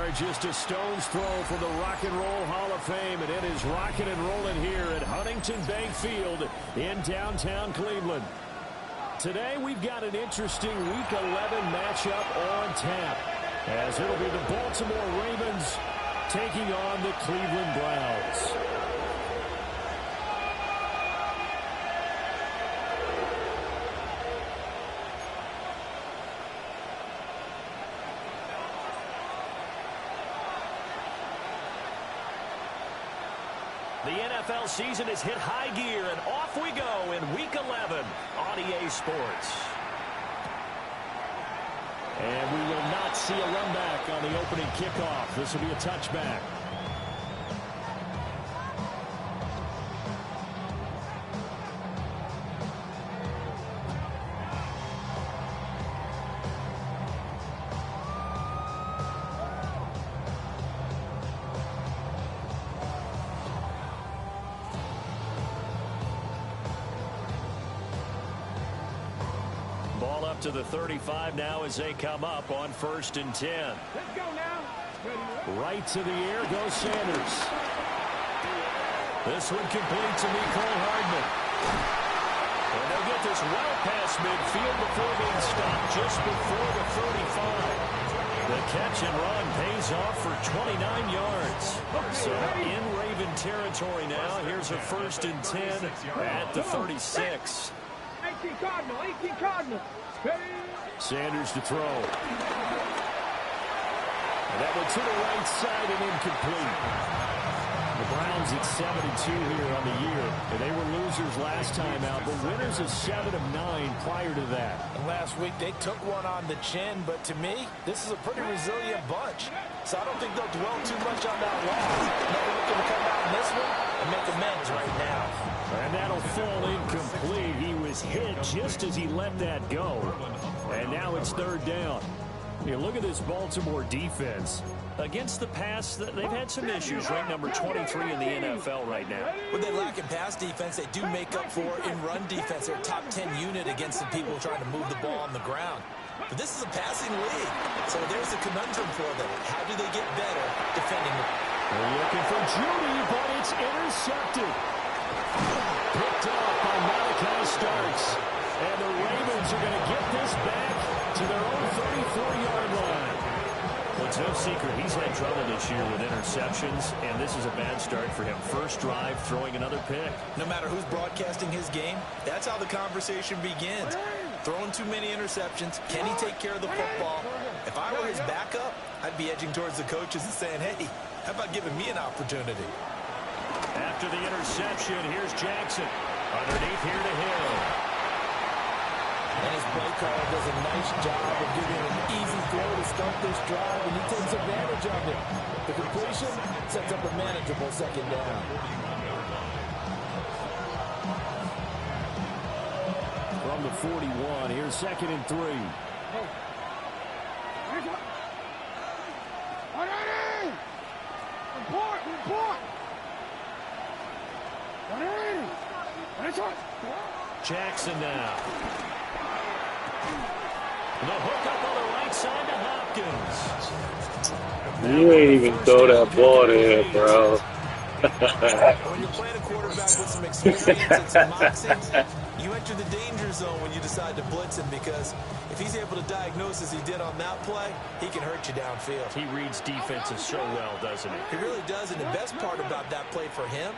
are just a stone's throw from the Rock and Roll Hall of Fame, and it is rocking and rolling here at Huntington Bank Field in downtown Cleveland. Today we've got an interesting Week 11 matchup on tap, as it'll be the Baltimore Ravens taking on the Cleveland Browns. The NFL season has hit high gear, and off we go in Week 11 on EA Sports. And we will not see a run back on the opening kickoff. This will be a touchback. Ball up to the 35 now as they come up on 1st and 10. Let's go now. Right to the air goes Sanders. This one complete to Mecole Hardman. And they'll get this well past midfield before being stopped just before the 35. The catch and run pays off for 29 yards. So in Raven territory now. Here's a 1st and 10 at the 36. 18 Cardinal, 18 Cardinal. Sanders to throw. And that one to the right side and incomplete. The Browns at 7-2 here on the year. And they were losers last time out, but winners of 7 of 9 prior to that. And last week they took one on the chin, but to me, this is a pretty resilient bunch. So I don't think they'll dwell too much on that loss. They're looking to come out in this one and make amends right now. And that'll fall incomplete. He was hit just as he let that go. And now it's 3rd down. You look at this Baltimore defense. Against the pass, they've had some issues. Ranked number 23 in the NFL right now. When they lack in pass defense, they do make up for in run defense. They're a top 10 unit against the people trying to move the ball on the ground. But this is a passing league. So there's a conundrum for them. How do they get better defending the ball? They're looking for Judy, but it's intercepted. Picked off by Malachi Starks. And the Ravens are going to get this back to their own 34-yard line. Well, it's no secret he's had trouble this year with interceptions, and this is a bad start for him. First drive, throwing another pick. No matter who's broadcasting his game, that's how the conversation begins. Throwing too many interceptions. Can he take care of the football? If I were his backup, I'd be edging towards the coaches and saying, hey, how about giving me an opportunity? After the interception, here's Jackson. Underneath here to Hill. And his play caller does a nice job of giving him an easy throw to start this drive, and he takes advantage of it. The completion sets up a manageable 2nd down. From the 41, here's 2nd and 3. Jackson now. The hook up on the right side to Hopkins. You ain't even throw that ball there, bro. When you're playing a quarterback with some experience and some moxie, you enter the danger zone when you decide to blitz him, because if he's able to diagnose as he did on that play, he can hurt you downfield. He reads defenses so well, doesn't he? He really does, and the best part about that play for him,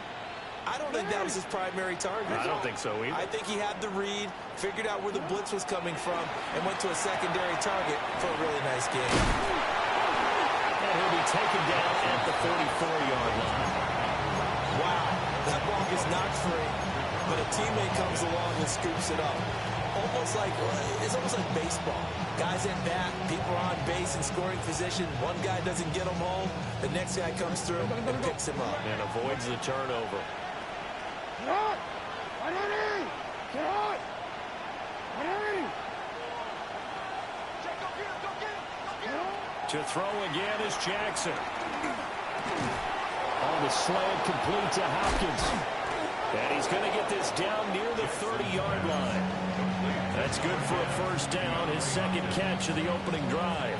I don't think that was his primary target. I don't think so either. I think he had the read, figured out where the blitz was coming from, and went to a secondary target for a really nice game. And he'll be taken down at the 44-yard line. Wow, that ball gets knocked free, but a teammate comes along and scoops it up. It's almost like baseball. Guys at bat, people are on base in scoring position. One guy doesn't get him home. The next guy comes through and picks him up. And avoids the turnover. To throw again is Jackson. On the slant, complete to Hopkins. And he's going to get this down near the 30-yard line. That's good for a 1st down, his 2nd catch of the opening drive.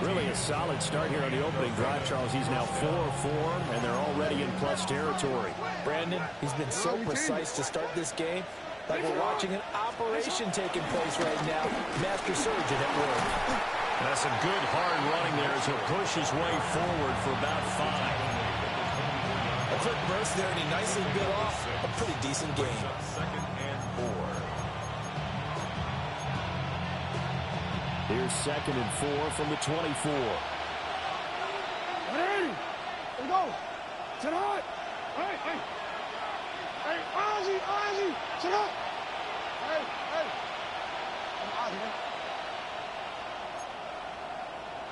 Really a solid start here on the opening drive, Charles. He's now 4 of 4, and they're already in plus territory. Brandon, he's been so precise to start this game, like we're watching an operation taking place right now. Master surgeon at work. That's some good hard running there as he'll push his way forward for about 5. A quick burst there, and he nicely bit off a pretty decent game. Second and 4. Here's 2nd and 4 from the 24. Ready? Let's go. Sit hard. Hey, hey. Hey, Ozzy, Ozzy. Sit up. Hey, hey. Ozzy, man.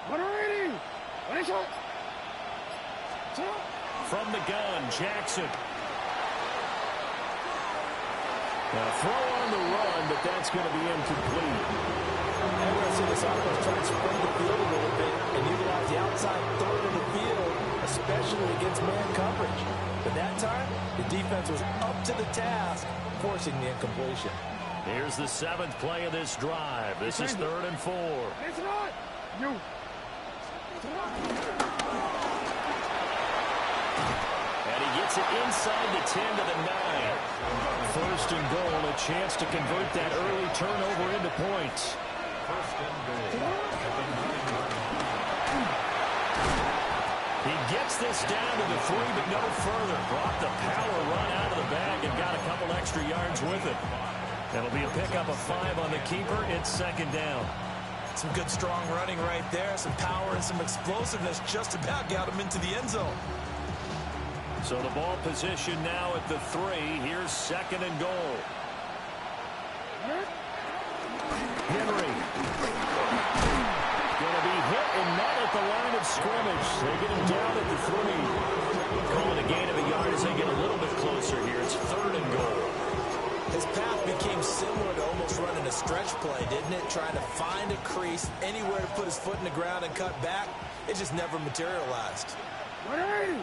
Ready? Ready, shot. Sit up. From the gun, Jackson. Now throw on the run, but that's going to be incomplete. And we're going to see this offense try to spread the field a little bit and utilize the outside third of the field, especially against man coverage. But that time, the defense was up to the task, forcing the incompletion. Here's the 7th play of this drive. This is 3rd and 4. It's not. You. And he gets it inside the 10 to the 9. 1st and goal, a chance to convert that early turnover into points. First and goal. He gets this down to the 3, but no further. Brought the power run out of the bag and got a couple extra yards with it. That'll be a pickup of 5 on the keeper. It's 2nd down. Some good, strong running right there. Some power and some explosiveness just about got him into the end zone. So the ball position now at the 3. Here's 2nd and goal. Henry. Going to be hit and not at the line of scrimmage. They get him down at the 3. Call it a gain of a yard as they get a little bit closer here. It's 3rd and goal. His path became similar to almost running a stretch play, didn't it? Trying to find a crease, anywhere to put his foot in the ground and cut back. It just never materialized. Ready?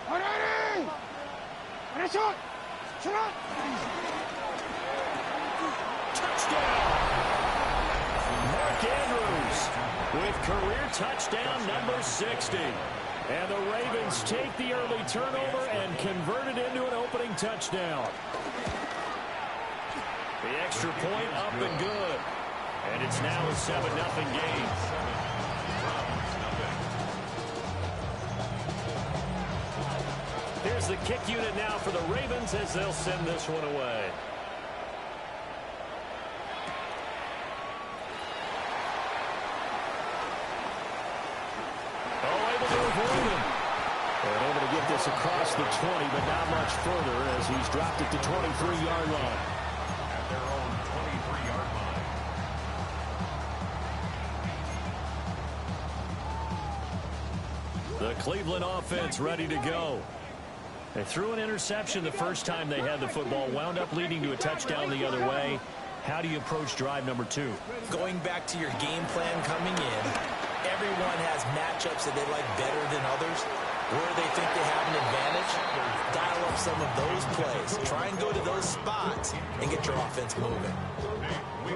Ready? Ready, shot. Shot. Touchdown! Mark Andrews with career touchdown number 60. And the Ravens take the early turnover and convert it into an opening touchdown. The extra point up and good. And it's now a 7-0 game. Here's the kick unit now for the Ravens as they'll send this one away. And able to get this across the 20, but not much further as he's dropped it to 23-yard line. At their own 23-yard line. The Cleveland offense ready to go. They threw an interception the first time they had the football, wound up leading to a touchdown the other way. How do you approach drive number 2? Going back to your game plan coming in, everyone has matchups that they like better than others. Where they think they have an advantage, dial up some of those plays. Try and go to those spots and get your offense moving.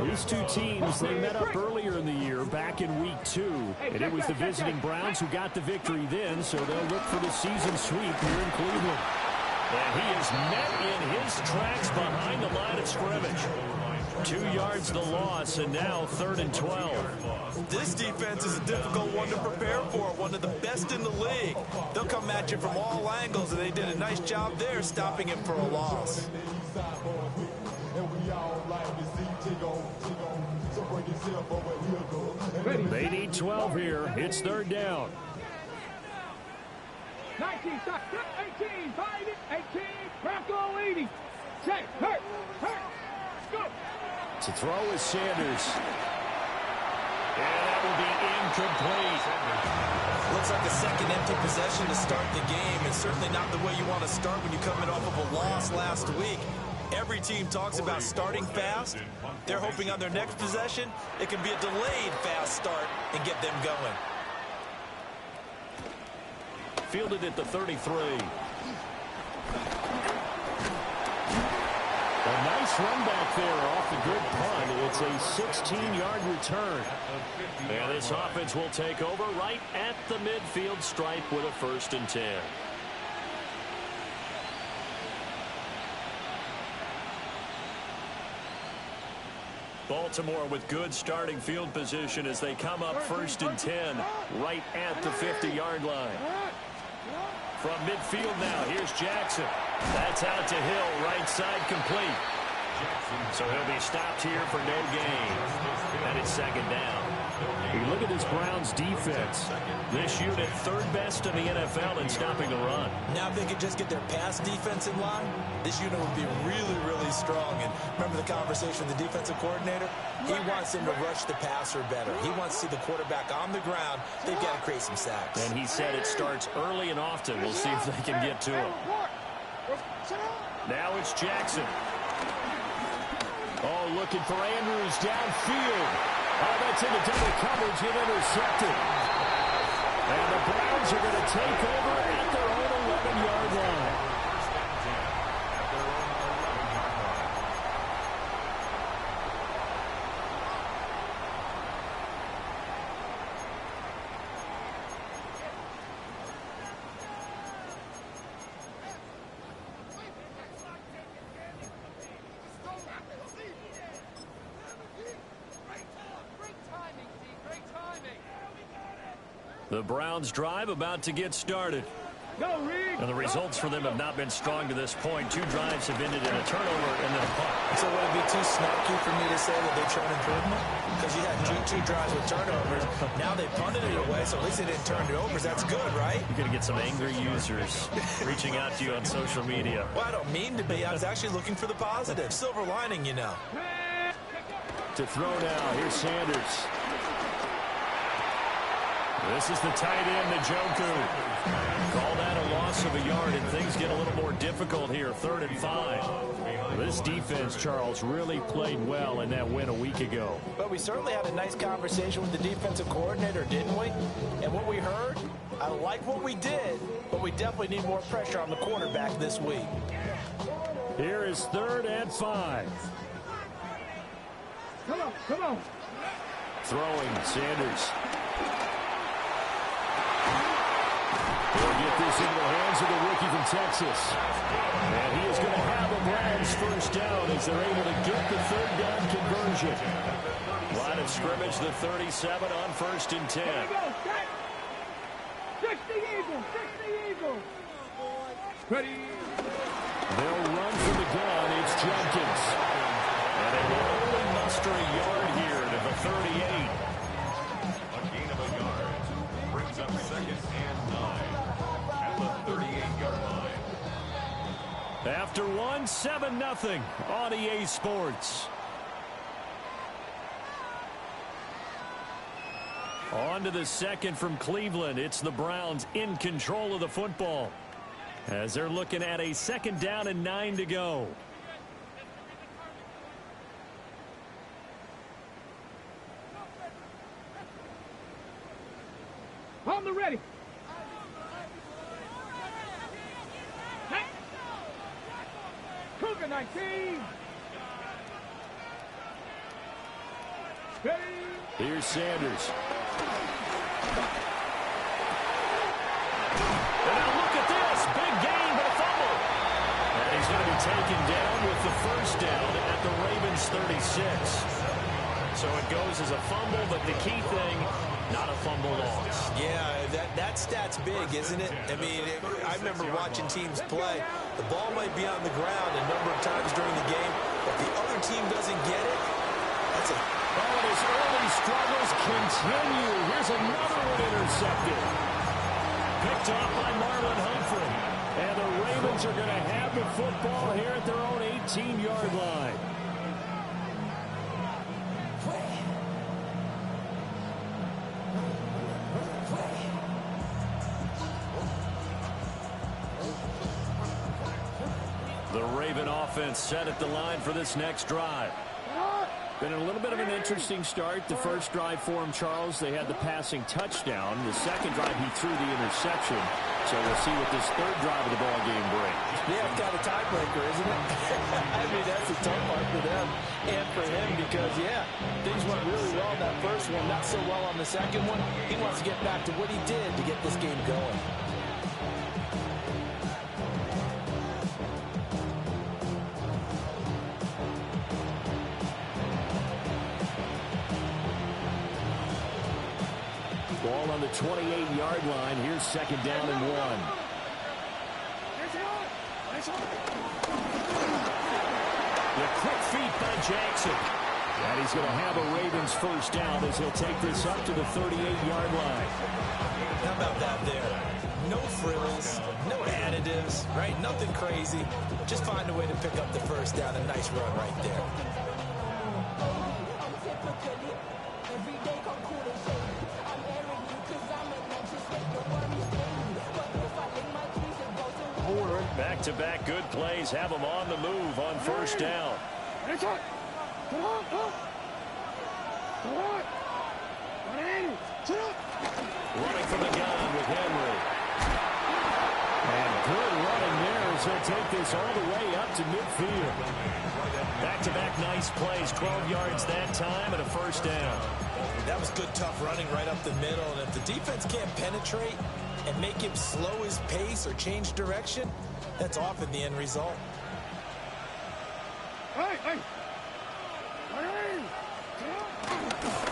These two teams, they met up earlier in the year, back in week 2. And it was the visiting Browns who got the victory then, so they'll look for the season sweep here in Cleveland. And he is met in his tracks behind the line of scrimmage. 2 yards the loss, and now 3rd and 12. This defense is a difficult one to prepare for, one of the best in the league. They'll come at you from all angles, and they did a nice job there stopping him for a loss. They need 12 here. It's 3rd down. 19, stop, 18, 5, 18, Bronco 80. Check, hurt, go. To throw is Sanders. And that will be incomplete. Looks like a second empty possession to start the game, and certainly not the way you want to start when you're coming off of a loss last week. Every team talks about starting fast. They're hoping on their next possession, it can be a delayed fast start and get them going. Fielded at the 33. A nice Nice run back there off the good punt. It's a 16-yard return. And this offense will take over right at the midfield stripe with a 1st and 10. Baltimore with good starting field position as they come up 1st and 10 right at the 50-yard line. From midfield now, here's Jackson. That's out to Hill, right side complete. So he'll be stopped here for no gain. And it's 2nd down. You look at this Browns defense. This unit 3rd best in the NFL in stopping the run. Now if they could just get their pass defense in line, this unit would be really, really strong. And remember the conversation with the defensive coordinator? He wants them to rush the passer better. He wants to see the quarterback on the ground. They've got to create some sacks. And he said it starts early and often. We'll see if they can get to him. Now it's Jackson. Oh, looking for Andrews downfield. Oh, that's into double coverage and intercepted. And the Browns are going to take over at their own 11-yard line. The Browns drive about to get started. And the results for them have not been strong to this point. 2 drives have ended in a turnover and then a punt. So would it be too snarky for me to say that they've shown improvement? Because you had two drives with turnovers. Now they punted it away, so at least they didn't turn it over. That's good, right? You're going to get some angry users reaching out to you on social media. Well, I don't mean to be. I was actually looking for the positive. Silver lining, you know. To throw now. Here's Sanders. This is the tight end, Njoku. Call that a loss of a yard, and things get a little more difficult here. 3rd and 5. This defense, Charles, really played well in that win a week ago. But we certainly had a nice conversation with the defensive coordinator, didn't we? And what we heard, I like what we did, but we definitely need more pressure on the quarterback this week. Here is 3rd and 5. Come on, come on. Throwing, Sanders. He'll get this into the hands of the rookie from Texas. And he is going to have the Browns 1st down as they're able to get the 3rd down conversion. Line of scrimmage, the 37 on 1st and 10. Fix the eagle, fix the eagle. Ready. They'll run from the gun. It's Jenkins. And they will only muster a yard here to the 38. A gain of a yard brings up 2nd and 9 at the 38-yard line. After 7-0 on EA Sports. On to the 2nd from Cleveland. It's the Browns in control of the football as they're looking at a 2nd down and 9 to go. On the ready. Hey. Cougar 19. Ready. Here's Sanders. And now look at this. Big gain, but a fumble. And he's going to be taken down with the 1st down at the Ravens 36. So it goes as a fumble, but the key thing, not a fumble loss. Yeah, that stat's big, isn't it? I mean, I remember watching teams play. The ball might be on the ground a number of times during the game, but the other team doesn't get it. That's a... Oh, and his early struggles continue. Here's another one intercepted. Picked off by Marlon Humphrey. And the Ravens are going to have the football here at their own 18-yard line. The Raven offense set at the line for this next drive. Been a little bit of an interesting start. The first drive for him, Charles, they had the passing touchdown. The second drive, he threw the interception. So we'll see what this 3rd drive of the ball game brings. Yeah, it's got a tiebreaker, isn't it? I mean, that's the tough part. And for him, because, yeah, things went really well in that first one, not so well on the second one. He wants to get back to what he did to get this game going. Ball on the 28-yard line. Here's second down and 1. The quick feet by Jackson. And he's going to have a Ravens first down as he'll take this up to the 38-yard line. How about that there? No frills, no additives, right? Nothing crazy. Just find a way to pick up the first down. A nice run right there. Back-to-back good plays have them on the move on first down. Running from the gun with Henry. And good running there as he'll take this all the way up to midfield. Back-to-back nice plays, 12 yards that time and a first down. That was good, tough running right up the middle. And if the defense can't penetrate and make him slow his pace or change direction, that's often the end result.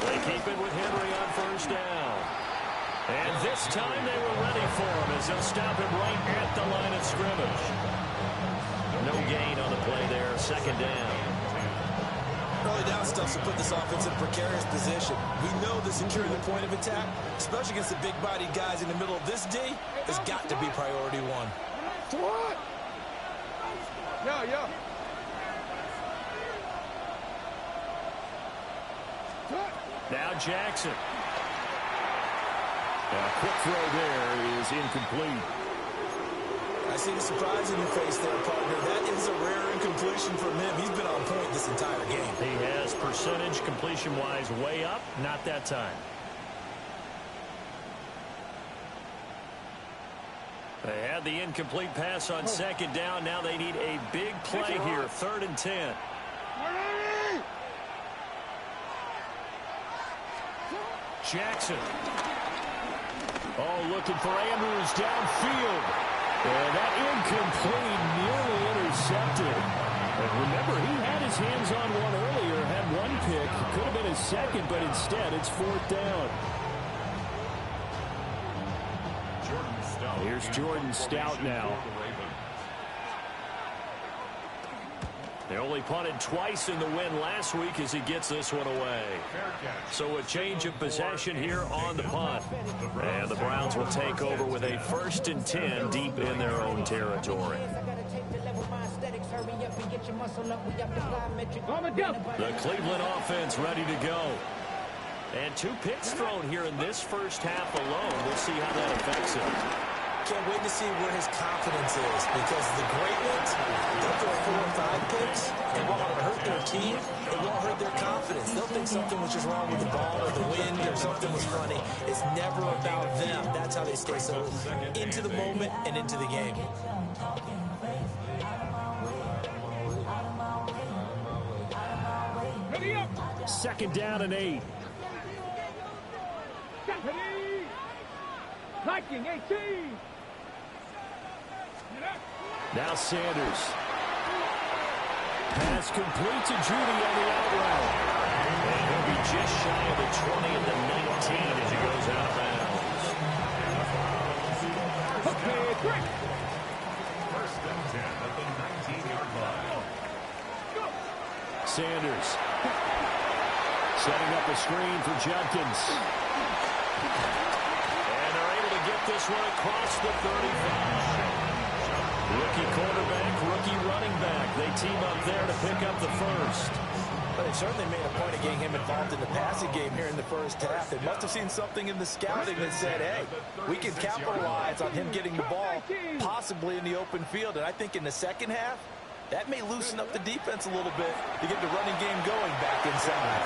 They keep it with Henry on first down. And this time they were ready for him as they'll stop him right at the line of scrimmage. No gain on the play there, second down. Early down stuff will put this offense in a precarious position. We know the securing the point of attack, especially against the big-bodied guys in the middle of this D, has got to be priority one. Yeah. Now Jackson. A quick throw there is incomplete. I see the surprise in your face there, partner. That is a rare incompletion from him. He's been on point this entire game. He has percentage completion-wise way up. Not that time. They had the incomplete pass on second down. Now they need a big play here. 3rd and 10. Jackson. Oh, looking for Andrews downfield. And that incomplete, nearly intercepted. And remember, he had his hands on one earlier, had one pick. Could have been his second, but instead it's 4th down. Here's Jordan Stout now. They only punted twice in the win last week as he gets this one away. So a change of possession here on the punt. And the Browns will take over with a 1st and 10 deep in their own territory. The Cleveland offense ready to go. And 2 picks thrown here in this first half alone. We'll see how that affects him. Can't wait to see where his confidence is, because the great ones, they'll throw 4 or 5 picks, and while it'll hurt their team, it won't hurt their confidence. They'll think something was just wrong with the ball or the wind or something was funny. It's never about them. That's how they stay so into the moment and into the game. Second down and 8. Viking 18. Now Sanders. Pass complete to Judy on the out route. And he'll be just shy of the 20 at the 19 as he goes out of bounds. Okay, 3. 1st and 10 at the 19-yard line. Sanders. Setting up a screen for Judkins. And they're able to get this one across the 35. Rookie quarterback, rookie running back. They team up there to pick up the first. But they certainly made a point of getting him involved in the passing game here in the first half. They must have seen something in the scouting that said, hey, we can capitalize on him getting the ball possibly in the open field. And I think in the second half, that may loosen up the defense a little bit to get the running game going back inside.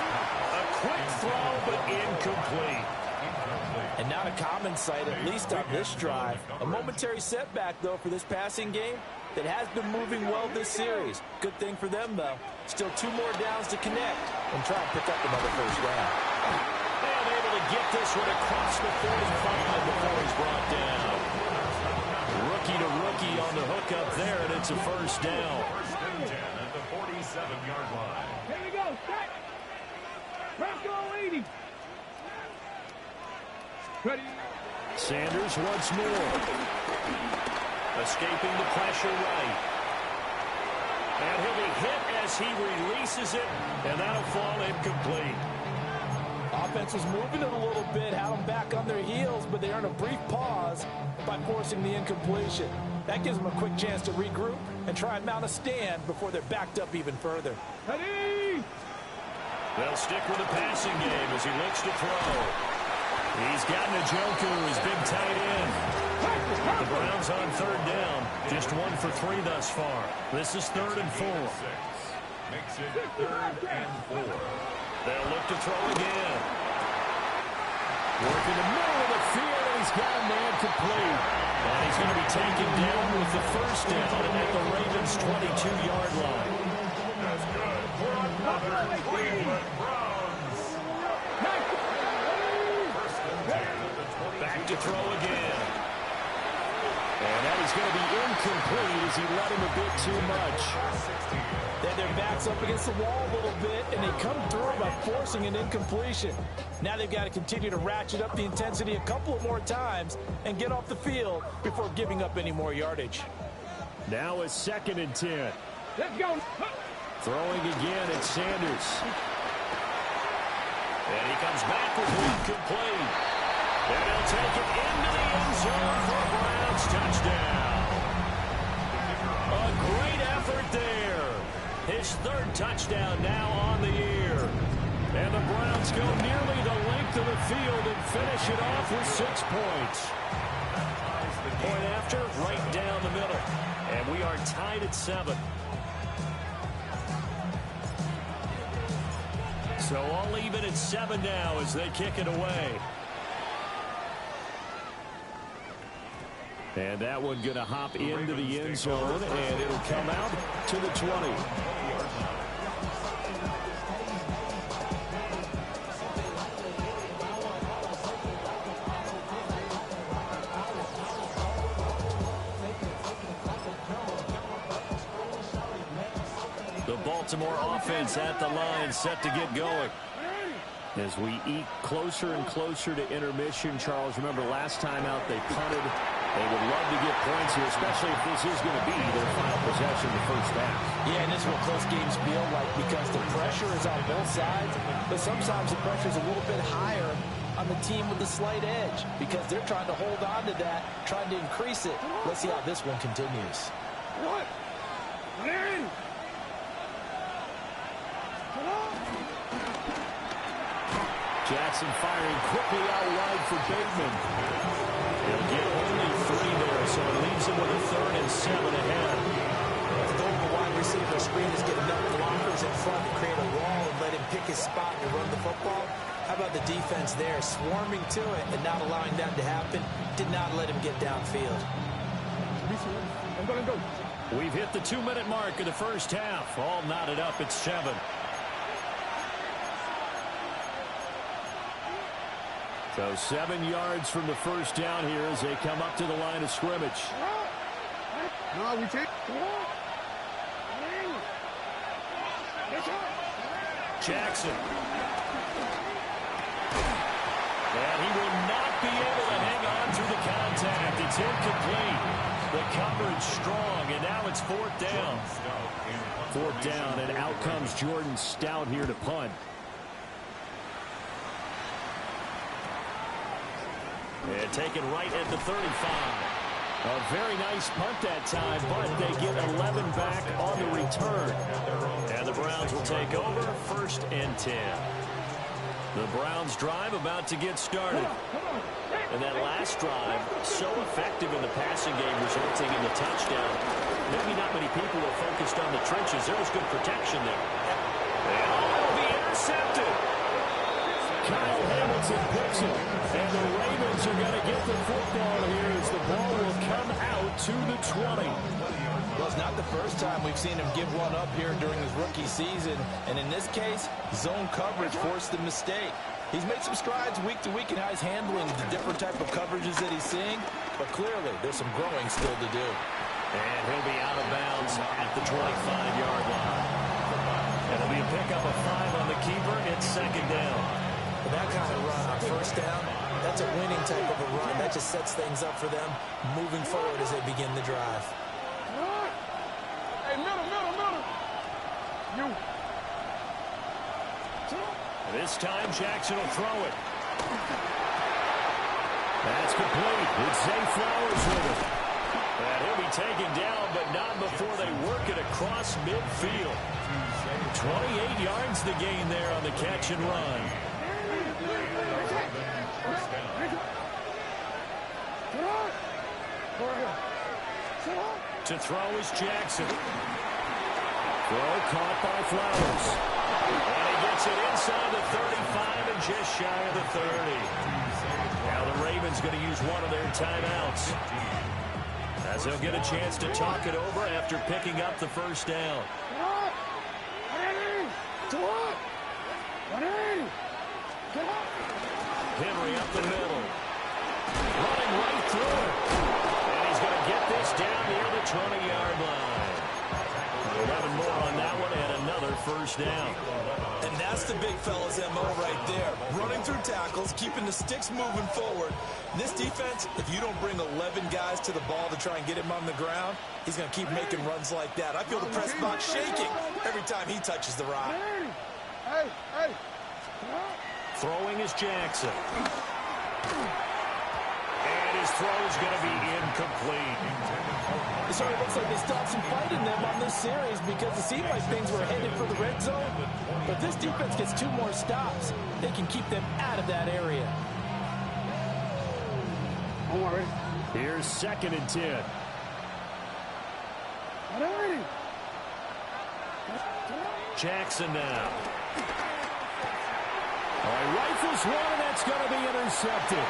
A quick throw, but incomplete. And not a common sight, at least on this drive. A momentary setback, though, for this passing game. that has been moving well this series. Good thing for them, though. Still 2 more downs to connect and try and pick up another first down. And able to get this one across the 45 before he's brought down. Rookie to rookie on the hookup there, and it's a first down. First and 10 at the 47-yard line. Here we go. Set. Press go, 80. Ready. Sanders once more. Escaping the pressure right. And he'll be hit as he releases it, and that'll fall incomplete. Offense was moving it a little bit, had them back on their heels, but they earned a brief pause by forcing the incompletion. That gives them a quick chance to regroup and try and mount a stand before they're backed up even further. Ready. They'll stick with the passing game as he looks to throw. He's got Njoku, his big tight end. The Browns on third down. Just 1 for 3 thus far. This is 3rd and 4. Makes it 3rd and 4. They'll look to throw again. Working the middle of the field, and he's got a man complete. And he's going to be taken down with the first down at the Ravens' 22-yard line. That's good for another Cleveland Browns. First and 10 at the 22. Back to throw again. And that is going to be incomplete as he let him a bit too much. They had their backs up against the wall a little bit, and they come through by forcing an incompletion. Now they've got to continue to ratchet up the intensity a couple of more times and get off the field before giving up any more yardage. Now it's 2nd and 10. Let's go. Throwing again at Sanders. And he comes back with one complete. And he'll take it into the end zone for a Browns touchdown. A great effort there. His 3rd touchdown now on the year. And the Browns go nearly the length of the field and finish it off with 6 points. Point after, right down the middle. And we are tied at 7. So all even at 7 now as they kick it away. And that one going to hop into the end zone, and it'll come out to the 20. The Baltimore offense at the line, set to get going. As we eat closer and closer to intermission, Charles, remember last time out they punted. They would love to get points here, especially if this is going to be their final possession the first half. Yeah, and this is what close games feel like because the pressure is on both sides, but sometimes the pressure is a little bit higher on the team with the slight edge because they're trying to hold on to that, trying to increase it. Let's see how this one continues. What? In. Jackson firing quickly out wide for Bateman. He'll get only 3 there, so it leaves him with a 3rd and 7 ahead. The goal of the wide receiver screen is get enough blockers in front to create a wall and let him pick his spot and run the football. How about the defense there, swarming to it and not allowing that to happen? Did not let him get downfield. Go. We've hit the 2-minute mark of the first half. All knotted up at 7. So 7 yards from the first down here as they come up to the line of scrimmage. No, we take. Jackson. And he will not be able to hang on through the contact. It's incomplete. The coverage strong, and now it's 4th down. 4th down, and out comes Jordan Stout here to punt. And taken right at the 35. A very nice punt that time, but they get 11 back on the return. And the Browns will take over, 1st and 10. The Browns drive about to get started. And that last drive, so effective in the passing game, resulting in the touchdown. Maybe not many people were focused on the trenches. There was good protection there. And will be intercepted. Kyle Hamilton picks it. And the Ravens are going to get the football here as the ball will come out to the 20. Well, not the first time we've seen him give one up here during his rookie season. And in this case, zone coverage forced the mistake. He's made some strides week to week in how he's handling the different type of coverages that he's seeing. But clearly, there's some growing still to do. And he'll be out of bounds at the 25-yard line. And it'll be a pickup of 5 on the keeper. It's second down. But that kind of run on first down, that's a winning type of a run. That just sets things up for them moving forward as they begin the drive. Hey, middle. You. This time, Jackson will throw it. That's complete. It's Zay Flowers with it. And he'll be taken down, but not before they work it across midfield. 28 yards the gain there on the catch and run. To throw is Jackson. Throw caught by Flowers. And he gets it inside the 35 and just shy of the 30. Now the Ravens going to use one of their timeouts, as they'll get a chance to talk it over after picking up the first down. Henry up the middle. Running right through it. And he's going to get this down near the 20-yard line. 11 more on that one and another first down. And that's the big fella's MO right there. Running through tackles, keeping the sticks moving forward. This defense, if you don't bring 11 guys to the ball to try and get him on the ground, he's going to keep making runs like that. I feel the press box shaking every time he touches the rock. Hey. Throwing is Jackson. And his throw is going to be incomplete. It certainly looks like they stopped some fight in them on this series because it seemed like things were headed for the red zone. But this defense gets 2 more stops. They can keep them out of that area. Don't worry. Here's 2nd and 10. Jackson now. All right, rifles one, and that's going to be intercepted.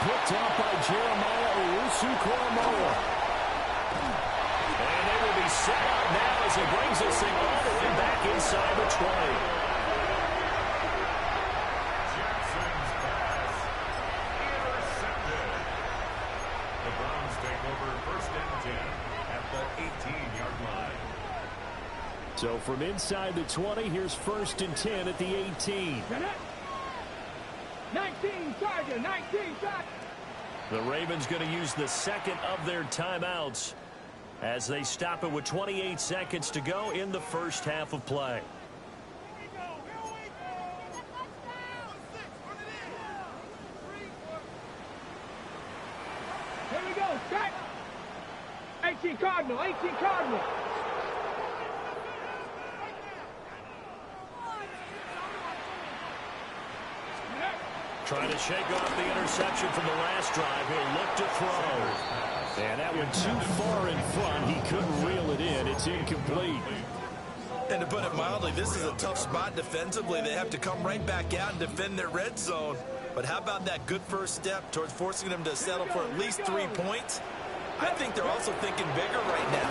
Picked off by Jeremiah Owusu-Koramoah. And they will be set up now as he brings this thing all the way back inside the 20. Jackson's pass intercepted. The Browns take over 1st and 10 at the 18-yard line. So from inside the 20, here's 1st and 10 at the 18. 19 Tiger, 19 Tiger. The Ravens going to use the 2nd of their timeouts as they stop it with 28 seconds to go in the first half of play. Here we go, set. 18 Cardinal, 18 Cardinal. Trying to shake off the interception from the last drive. He'll look to throw. And that went too far in front. He couldn't reel it in. It's incomplete. And to put it mildly, this is a tough spot defensively. They have to come right back out and defend their red zone. But how about that good first step towards forcing them to settle for at least 3 points? I think they're also thinking bigger right now.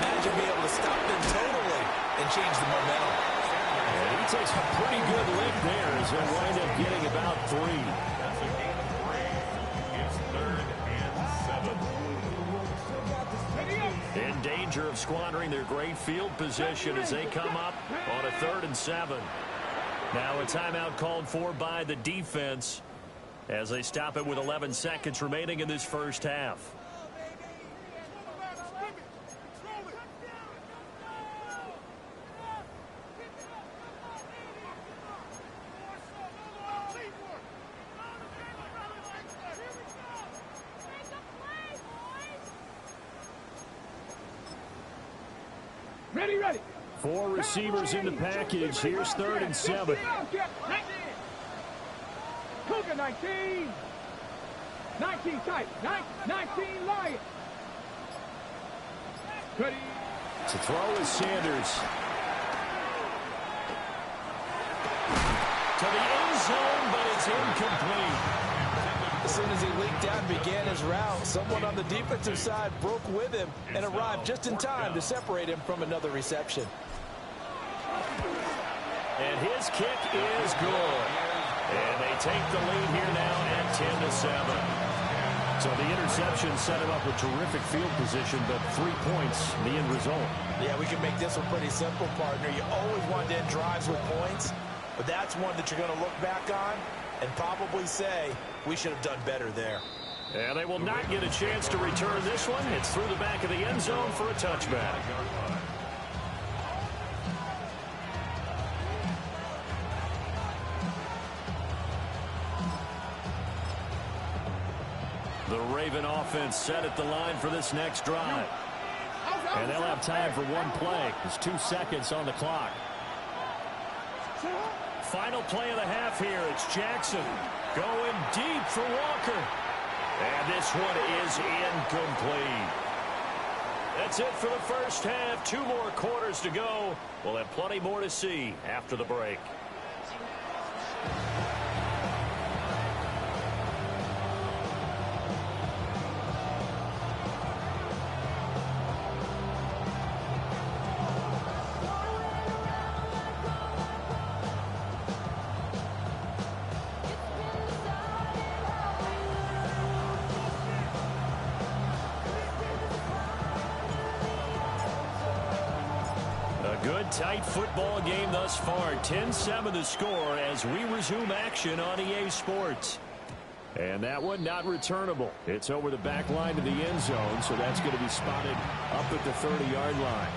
Imagine being able to stop them totally and change the momentum. And he takes a pretty good lick there as he'll wind up getting about 3. That's a gain of 3. It's 3rd and 7. In danger of squandering their great field position as they come up on a 3rd and 7. Now a timeout called for by the defense as they stop it with 11 seconds remaining in this first half. Ready. 4 receivers in the package. Here's 3rd and 7. Cougar 19. 19 tight. 19 Lion. Ready. To throw is Sanders. To the end zone, but it's incomplete. As soon as he leaked out and began his route, someone on the defensive side broke with him and arrived just in time to separate him from another reception. And his kick is good. And they take the lead here now at 10-7. So the interception set him up with terrific field position, but 3 points, the end result. Yeah, we can make this one pretty simple, partner. You always want to end drives with points, but that's one that you're going to look back on and probably say, we should have done better there. And they will not get a chance to return this one. It's through the back of the end zone for a touchback. The Raven offense set at the line for this next drive. And they'll have time for one play. There's 2 seconds on the clock. Final play of the half here. It's Jackson going deep for Walker. And this one is incomplete. That's it for the first half. 2 more quarters to go. We'll have plenty more to see after the break. Good, tight football game thus far. 10-7 the score as we resume action on EA Sports. And that one not returnable. It's over the back line to the end zone, so that's going to be spotted up at the 30-yard line.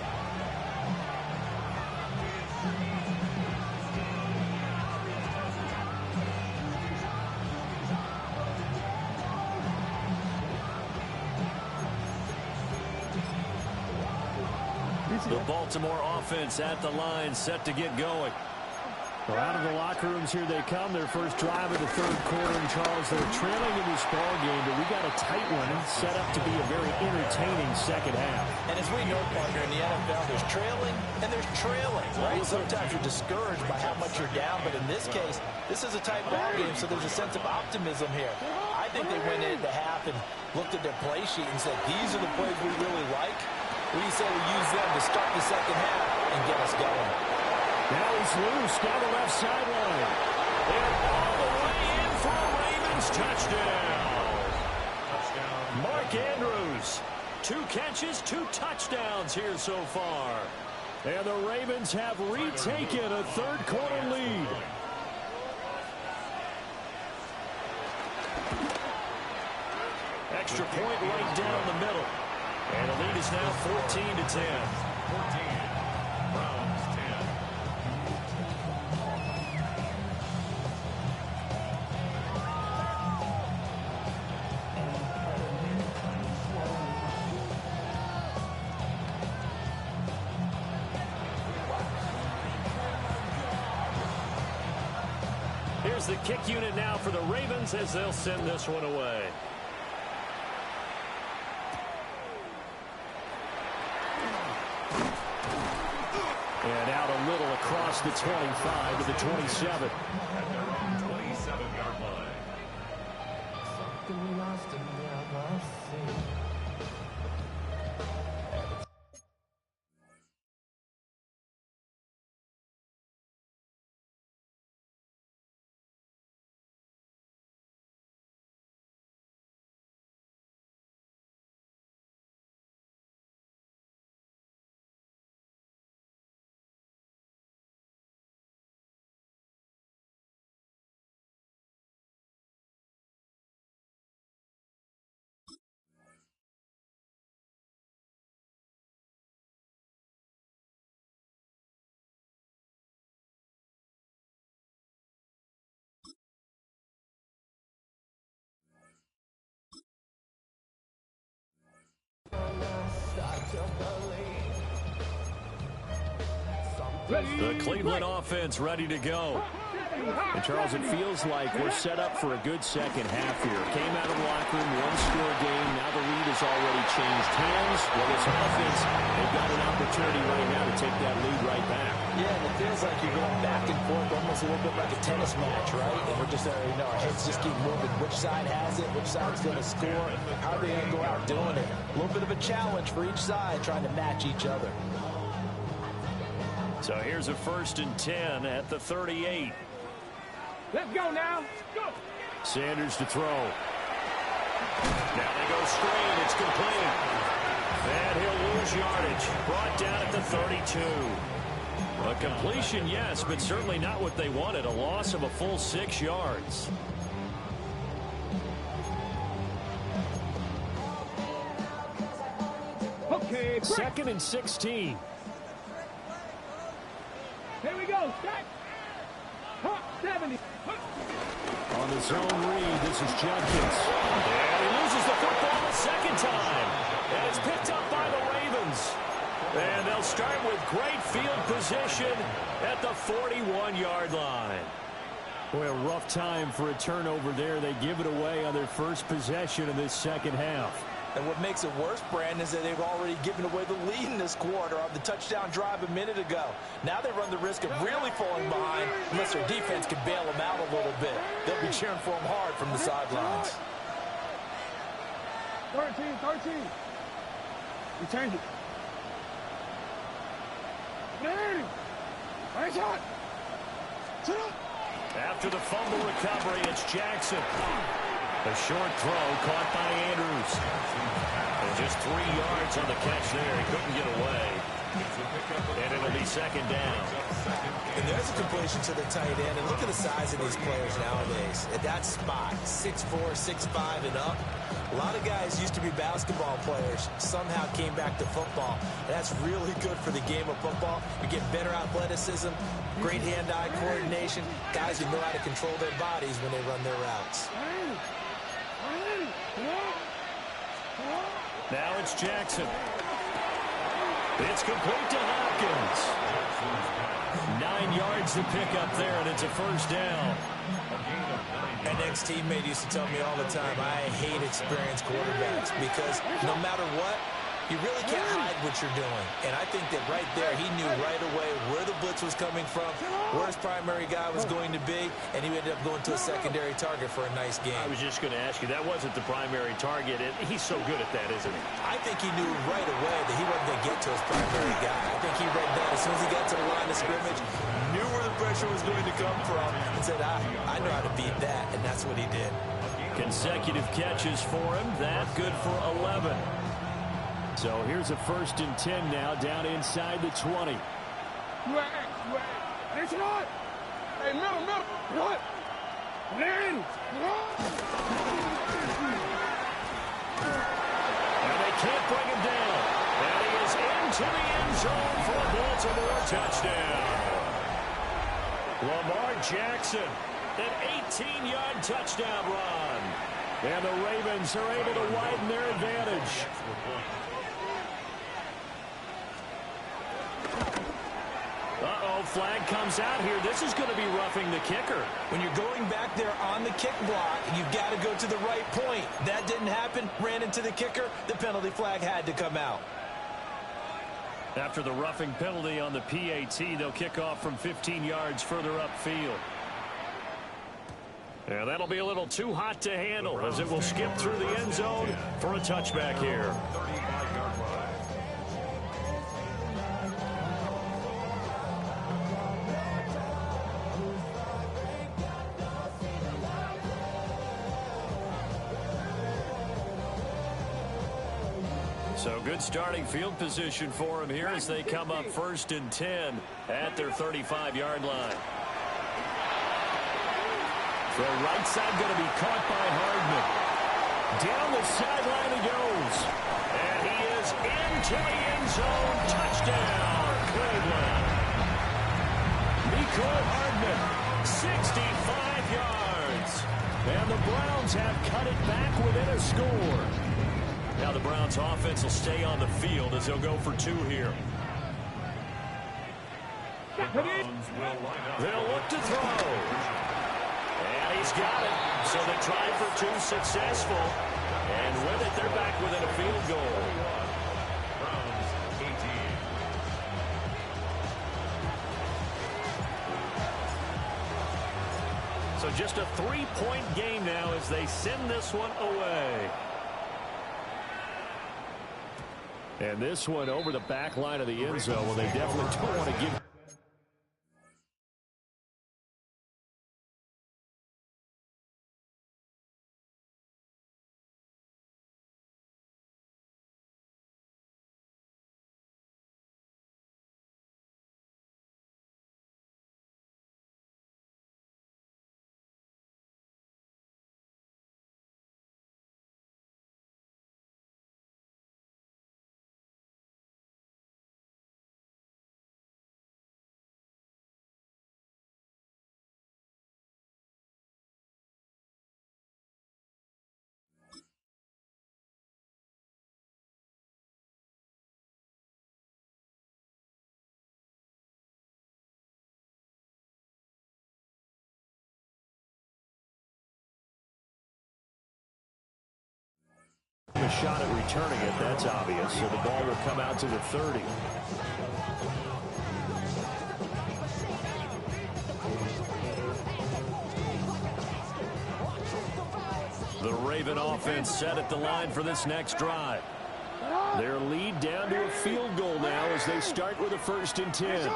The Baltimore offense at the line, set to get going. Well, out of the locker rooms here they come. Their first drive of the third quarter. And Charles, they're trailing in this ball game, but we got a tight one set up to be a very entertaining second half. And as we know, partner, in the NFL, there's trailing and there's trailing, right? Sometimes you're discouraged by how much you're down, but in this case, this is a tight ball game, so there's a sense of optimism here. I think they went into half and looked at their play sheet and said, these are the plays we really like. What do you say we use them to start the second half and get us going? Now he's loose down the left sideline. And all the way in for a Ravens touchdown. Mark Andrews. 2 catches, 2 touchdowns here so far. And the Ravens have retaken a third quarter lead. Extra point right down the middle. And the lead is now 14-10. 14. Browns 10. Here's the kick unit now for the Ravens as they'll send this one away. And out a little across the 25 to the 27. At their own 27-yard line. The Cleveland offense ready to go. And, Charles, it feels like we're set up for a good second half here. Came out of the locker room, one-score game. Now the lead has already changed hands. Well, this offense, they've got an opportunity right now to take that lead right back. Yeah, and it feels like you're going back and forth almost a little bit like a tennis match, right? And we're just, our heads just keep moving. Which side has it? Which side's going to score? How are they going to go out doing it? A little bit of a challenge for each side trying to match each other. So here's a 1st and 10 at the 38. Let's go now. Go. Sanders to throw. Now they go straight. It's complete. And he'll lose yardage. Brought down at the 32. A completion, yes, but certainly not what they wanted. A loss of a full 6 yards. Okay, 2nd and 16. Here we go. Stack. 70. On the zone read, this is Jenkins. And he loses the football the second time. And it's picked up by the Ravens. And they'll start with great field position at the 41-yard line. Boy, a rough time for a turnover there. They give it away on their first possession of this second half. And what makes it worse, Brandon, is that they've already given away the lead in this quarter on the touchdown drive a minute ago. Now they run the risk of really falling behind unless their defense can bail them out a little bit. They'll be cheering for them hard from the sidelines. 13. You change it. There. Nice shot. Sit up. After the fumble recovery, it's Jackson. A short throw caught by Andrews. And just 3 yards on the catch there. He couldn't get away. And it'll be second down. And there's a completion to the tight end. And look at the size of these players nowadays. At that spot, 6'4", 6'5", and up. A lot of guys used to be basketball players, somehow came back to football. And that's really good for the game of football. You get better athleticism, great hand-eye coordination, guys who know how to control their bodies when they run their routes. Now it's Jackson. It's complete to Hopkins. 9 yards to pick up there, and it's a first down. An ex-teammate used to tell me all the time, I hate experienced quarterbacks because no matter what, you really can't hide what you're doing. And I think that right there, he knew right away where the blitz was coming from, where his primary guy was going to be, and he ended up going to a secondary target for a nice game. I was just going to ask you, that wasn't the primary target. He's so good at that, isn't he? I think he knew right away that he wasn't going to get to his primary guy. I think he read that as soon as he got to the line of scrimmage, knew where the pressure was going to come from, and said, I know how to beat that, and that's what he did. Consecutive catches for him. That good for 11. So here's a 1st and 10 now, down inside the 20. It's not. Hey, middle. What? There it is. And they can't bring him down. And he is into the end zone for a Baltimore touchdown. Lamar Jackson, an 18-yard touchdown run. And the Ravens are able to widen their advantage. Uh-oh, flag comes out here. This is going to be roughing the kicker. When you're going back there on the kick block, you've got to go to the right point. That didn't happen. Ran into the kicker. The penalty flag had to come out. After the roughing penalty on the PAT, they'll kick off from 15 yards further upfield. And that'll be a little too hot to handle as it will skip through the end zone for a touchback here. 35-yard line. So good starting field position for him here as they come up 1st and 10 at their 35-yard line. Throw right side going to be caught by Hardman. Down the sideline he goes. And he is into the end zone. Touchdown, Cleveland. Mecole Hardman, 65 yards. And the Browns have cut it back within a score. Now the Browns offense will stay on the field as they'll go for 2 here. They'll look to throw. And he's got it. So they tried for two, successful. And with it, they're back within a field goal. So just a 3-point game now as they send this one away. And this one over the back line of the end zone. Well, they definitely don't want to give. A shot at returning it, that's obvious. So the ball will come out to the 30. The Raven offense set at the line for this next drive. Their lead down to a field goal now as they start with a 1st and 10.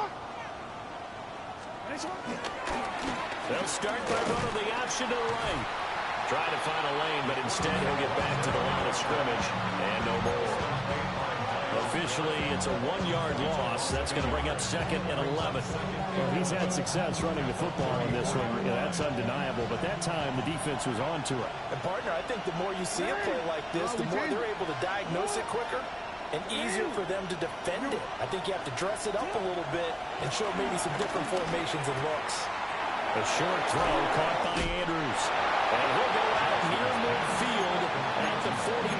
They'll start by running the option to the right. Try to find a lane, but instead he'll get back to the line of scrimmage and no more. Officially, it's a 1-yard loss. That's going to bring up 2nd and 11. Well, he's had success running the football in this one. That's undeniable, but that time the defense was on to it. And, partner, I think the more you see a play like this, the more they're able to diagnose it quicker and easier for them to defend it. I think you have to dress it up a little bit and show maybe some different formations and looks. A short throw caught by Andrews. And he'll go out near midfield at the 49.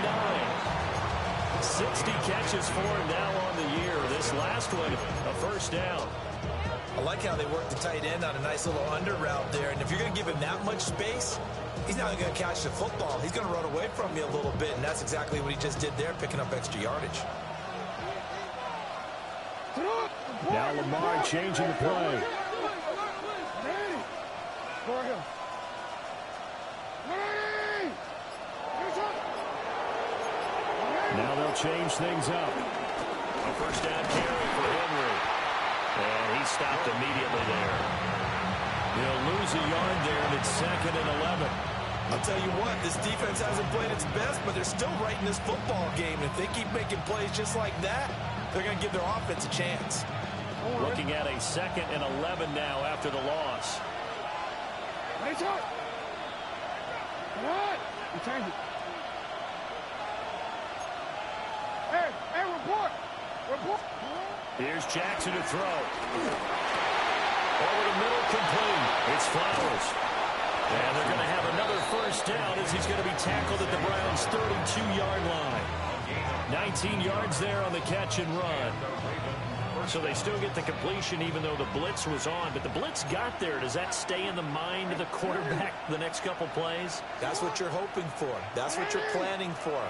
60 catches for him now on the year. This last one, a 1st down. I like how they work the tight end on a nice little under route there. And if you're going to give him that much space, he's not going to catch the football. He's going to run away from you a little bit, and that's exactly what he just did there, picking up extra yardage. Now Lamar changing the play. Now they'll change things up. A 1st down carry for Henry. And he stopped immediately there. They'll lose a yard there, and it's 2nd and 11. I'll tell you what, this defense hasn't played its best, but they're still right in this football game. If they keep making plays just like that, they're going to give their offense a chance. Looking at a 2nd and 11 now after the loss. Hey, report! Here's Jackson to throw. Over the middle, complete. It's Flowers. And they're going to have another 1st down as he's going to be tackled at the Browns' 32-yard line. 19 yards there on the catch and run. So they still get the completion even though the blitz was on. But the blitz got there. Does that stay in the mind of the quarterback the next couple plays? That's what you're hoping for. That's what you're planning for.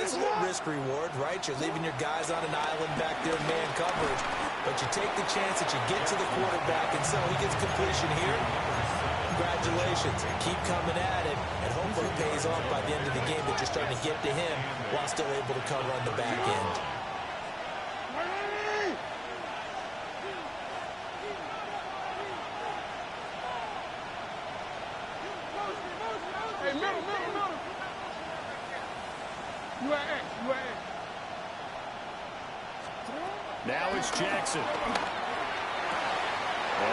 It's a little risk-reward, right? You're leaving your guys on an island back there in man coverage. But you take the chance that you get to the quarterback, and so he gets completion here. Congratulations. Keep coming at it, and hopefully it pays off by the end of the game that you're starting to get to him while still able to cover on the back end. Now it's Jackson. And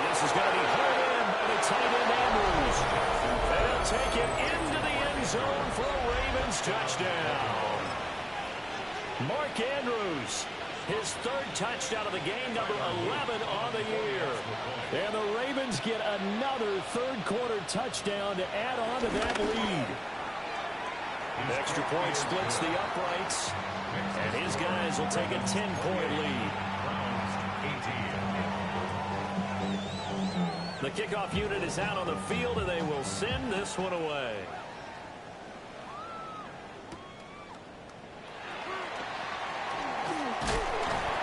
this is going to be hard in by the tight end Andrews. And he'll take it into the end zone for a Ravens touchdown. Mark Andrews, his 3rd touchdown of the game, number 11 on the year. And the Ravens get another 3rd quarter touchdown to add on to that lead. The extra point splits the uprights, and his guys will take a 10-point lead. The kickoff unit is out on the field, and they will send this one away.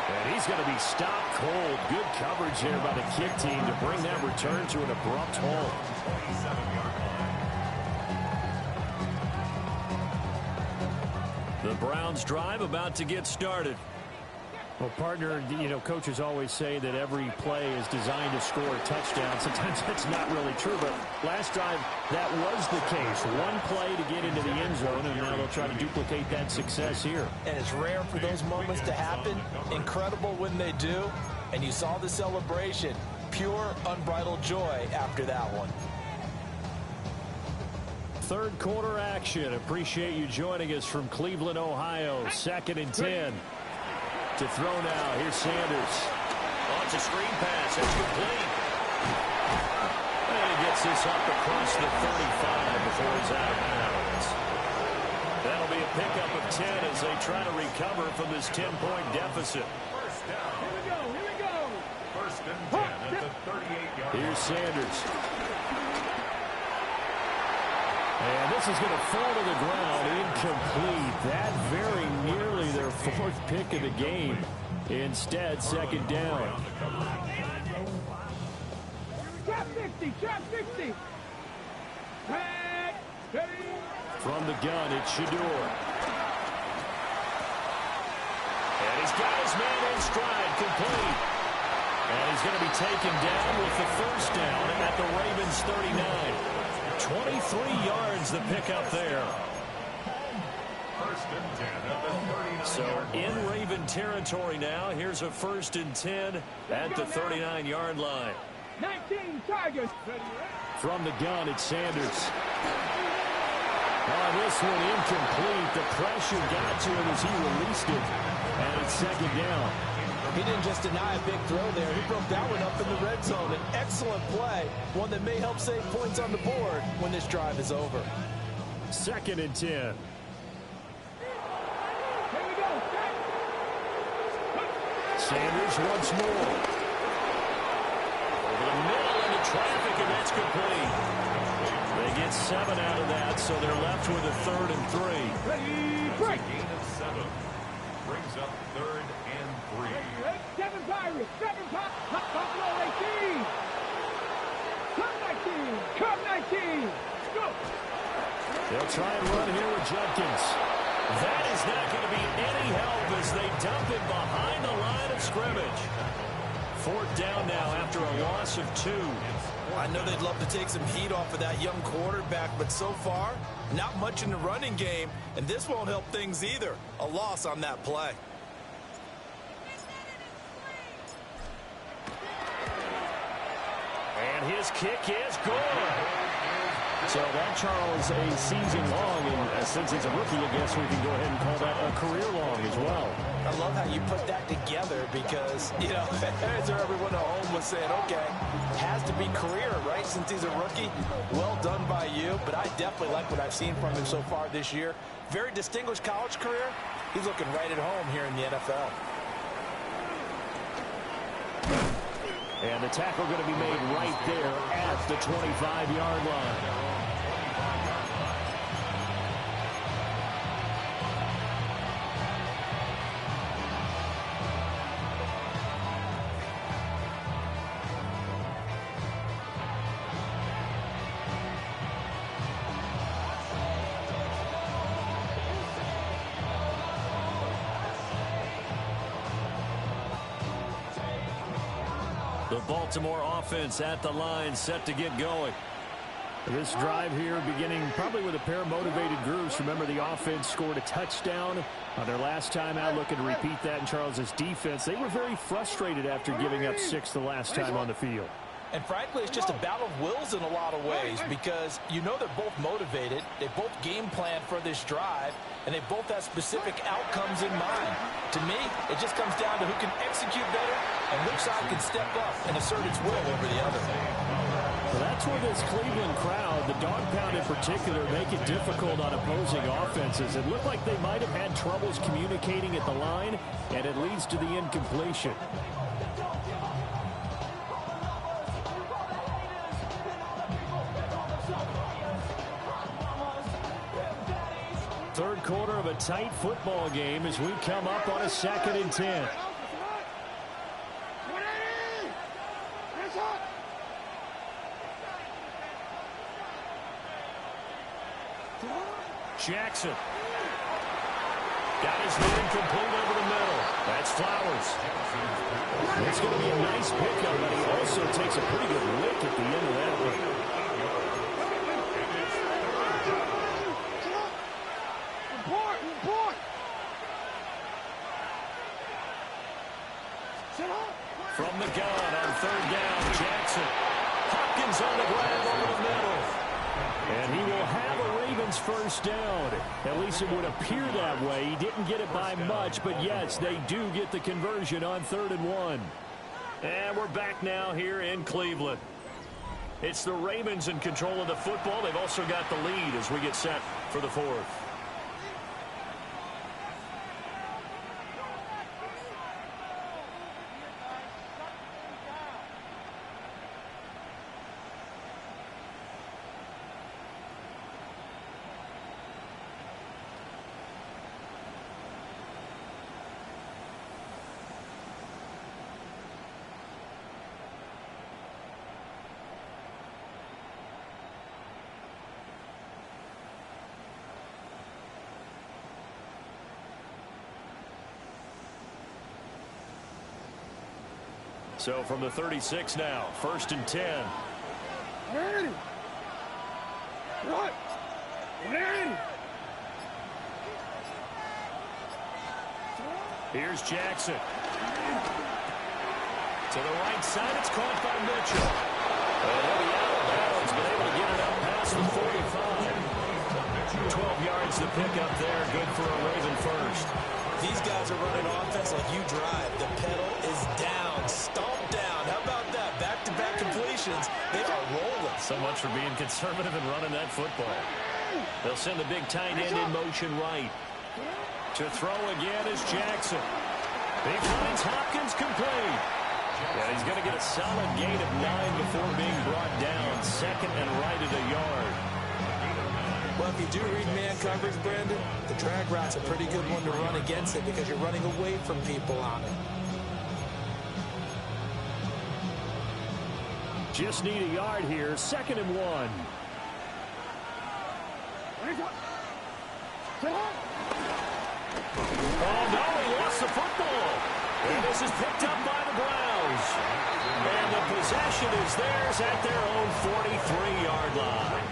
And he's going to be stopped cold. Good coverage there by the kick team to bring that return to an abrupt halt. 27-yard line. The Browns drive about to get started. Well, partner, you know, coaches always say that every play is designed to score a touchdown. Sometimes that's not really true, but last drive, that was the case. One play to get into the end zone, and now they'll try to duplicate that success here. And it's rare for those moments to happen. Incredible when they do. And you saw the celebration. Pure, unbridled joy after that one. Third quarter action. Appreciate you joining us from Cleveland, Ohio. 2nd and 10. To throw now. Here's Sanders. Oh, it's a screen pass. It's complete. And he gets this up across the 35 before he's out of bounds. That'll be a pickup of 10 as they try to recover from this 10-point deficit. First down. Here we go. Here we go. First and 10 at the 38-yard line. Here's Sanders. And this is going to fall to the ground. Incomplete. That very nearly their 4th pick of the game. Instead, 2nd down. Trap 60. Trap 60. Red. Ready. From the gun, it's Shador. And he's got his man in stride, complete. And he's going to be taken down with the first down at the Ravens 39. 23 yards the pickup there. First and 10 at the 39-yard So in Raven territory now. Here's a 1st and 10 at the 39-yard line. 19 Tigers. From the gun, it's Sanders. Oh, this one incomplete. The pressure got to him as he released it. And it's 2nd down. He didn't just deny a big throw there. He broke that one up in the red zone. An excellent play. One that may help save points on the board when this drive is over. 2nd and 10. Here we go. Sanders once more. Over the middle into traffic, and that's complete. They get 7 out of that, so they're left with a 3rd and 3. Ready. Break. Gain of 7. Brings up 3rd and 3. 7 Pirates. 7 Pirates. Buffalo 18. Come 19. Come 19. Go. They'll try and run here with Judkins. That is not going to be any help as they dump it behind the line of scrimmage. 4th down now after a loss of 2. I know they'd love to take some heat off of that young quarterback, but so far, not much in the running game, and this won't help things either. A loss on that play. And his kick is good. So that, Charles, a season long, and since he's a rookie, I guess we can go ahead and call that a career long as well. I love how you put that together because, you know, as everyone at home was saying, okay, has to be career, right, since he's a rookie. Well done by you, but I definitely like what I've seen from him so far this year. Very distinguished college career. He's looking right at home here in the NFL. And the tackle going to be made right there at the 25-yard line. The Baltimore offense at the line, set to get going. This drive here beginning probably with a pair of motivated groups. Remember, the offense scored a touchdown on their last time out, looking to repeat that in Charles's defense. They were very frustrated after giving up 6 the last time on the field. And frankly, it's just a battle of wills in a lot of ways because you know they're both motivated. They both game plan for this drive, and they both have specific outcomes in mind. To me, it just comes down to who can execute better and which side can step up and assert its will over the other. Well, that's where this Cleveland crowd, the dog pound in particular, make it difficult on opposing offenses. It looked like they might have had troubles communicating at the line, and it leads to the incompletion. quarter of a tight football game as we come up on a 2nd and 10. Jackson. Got his man complete over the middle. That's Flowers. It's going to be a nice pickup, but he also takes a pretty good lick at the end of that one. From the gun on 3rd down, Jackson. Hopkins on the grab over the middle. And he will have a Ravens first down. At least it would appear that way. He didn't get it by much, but yes, they do get the conversion on 3rd and 1. And we're back now here in Cleveland. It's the Ravens in control of the football. They've also got the lead as we get set for the 4th. So from the 36 now, 1st and 10. Ready. What? Ready. Here's Jackson. To the right side, it's caught by Mitchell. And he'll be out of bounds, but able to get it up past the 45. 12 yards to pick up there, good for a Raven first. These guys are running offense like you drive. The pedal is down, stomped down. How about that? Back-to-back completions. They are rolling. So much for being conservative and running that football. They'll send the big tight end in motion right. To throw again is Jackson. He finds Hopkins complete. And he's going to get a solid gain of 9 before being brought down. 2nd and right at a yard. Well, if you do read man coverage, Brandon, the drag route's a pretty good one to run against it because you're running away from people on it. Just need a yard here. 2nd and 1. Oh, no, he lost the football. And this is picked up by the Browns. And the possession is theirs at their own 43-yard line.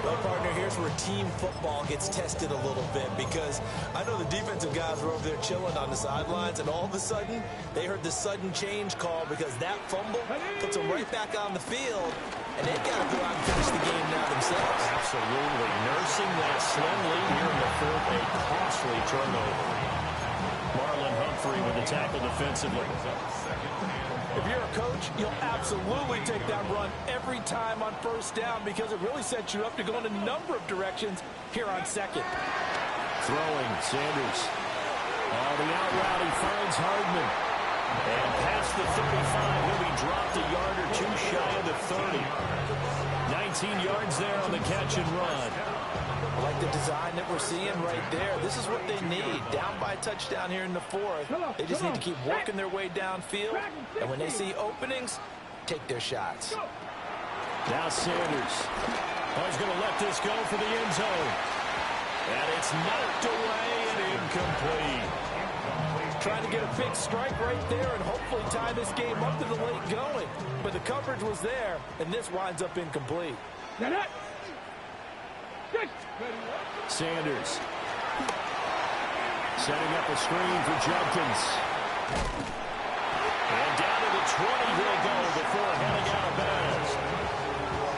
Well, partner, here's where team football gets tested a little bit because I know the defensive guys were over there chilling on the sidelines, and all of a sudden, they heard the sudden change call because that fumble puts them right back on the field, and they've got to go out and finish the game now themselves. Absolutely. Nursing that slim lead here in the 4th, a costly turnover. Marlon Humphrey with the tackle defensively. If you're a coach, you'll absolutely take that run every time on 1st down because it really sets you up to go in a number of directions here on 2nd. Throwing, Sanders. Oh, the out route, he finds Hardman. And past the 35, he'll be dropped a yard or two shy of the 30. 19 yards there on the catch and run. I like the design that we're seeing right there. This is what they need. Down by a touchdown here in the 4th. They just need to keep working their way downfield. And when they see openings, take their shots. Now Sanders. Oh, he's going to let this go for the end zone. And it's knocked away and incomplete. Trying to get a big strike right there and hopefully tie this game up to the late going. But the coverage was there, and this winds up incomplete. Sanders. Setting up a screen for Judkins. And down to the 20 he'll go before heading out of bounds.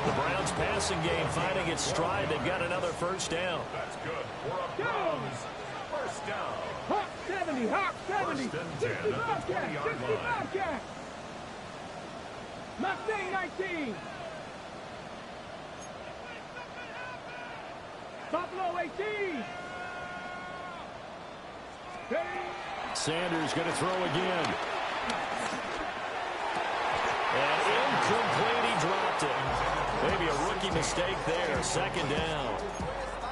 The Browns passing game finding its stride. They've got another first down. That's good for a Browns first down. Hawk 70, Hawk 70. 1st and 10 at the 20-yard line. Mustang 19. Buffalo 18. Sanders going to throw again. And incomplete, he dropped it. Maybe a rookie mistake there. 2nd down.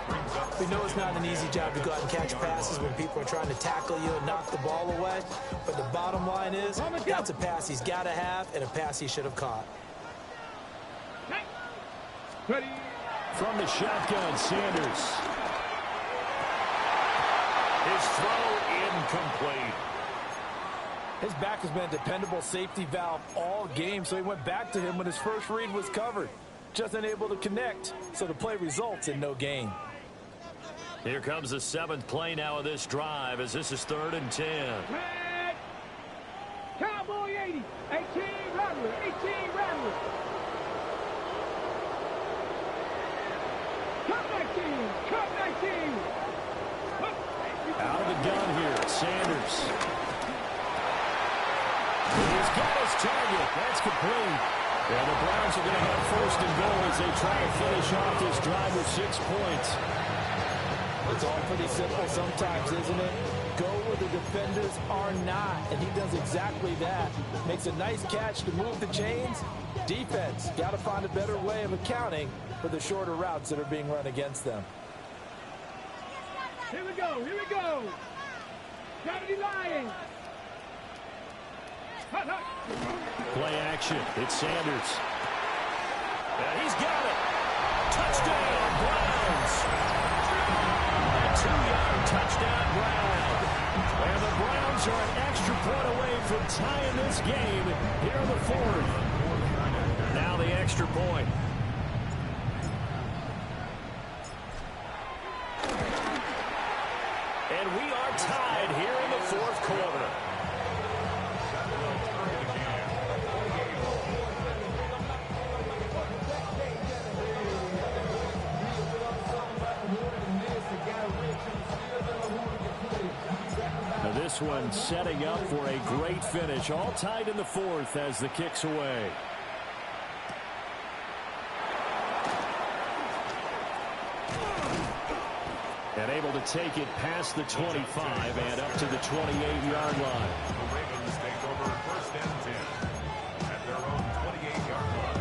Brings up We know it's not an easy job to go out and catch passes when people are trying to tackle you and knock the ball away. But the bottom line is, that's a pass he's got to have and a pass he should have caught. Ready. From the shotgun, Sanders. His throw incomplete. His back has been a dependable safety valve all game, so he went back to him when his first read was covered. Just unable to connect, so the play results in no gain. Here comes the 7th play now of this drive as this is 3rd and 10. Red. Cowboy 80. 18 Rattler. 18 Rattler. Cut 19. Cut 19. Out of the gun here, Sanders. He's got his target. That's complete. And the Browns are going to have 1st and goal as they try to finish off this drive with 6 points. It's all pretty simple sometimes, isn't it? Go where the defenders are not, and he does exactly that. Makes a nice catch to move the chains. Defense, got to find a better way of accounting for the shorter routes that are being run against them. Here we go. Here we go. Gotta be lying. Hut, hut. Play action. It's Sanders. And he's got it. Touchdown, Browns. A 2-yard touchdown, Browns. And the Browns are an extra point away from tying this game here in the 4th. Now the extra point. And we are tied here in the 4th quarter. Now this one setting up for a great finish. All tied in the 4th as the kick's away. And able to take it past the 25 and up to the 28-yard line. The Ravens take over 1st and 10 at their own 28-yard line.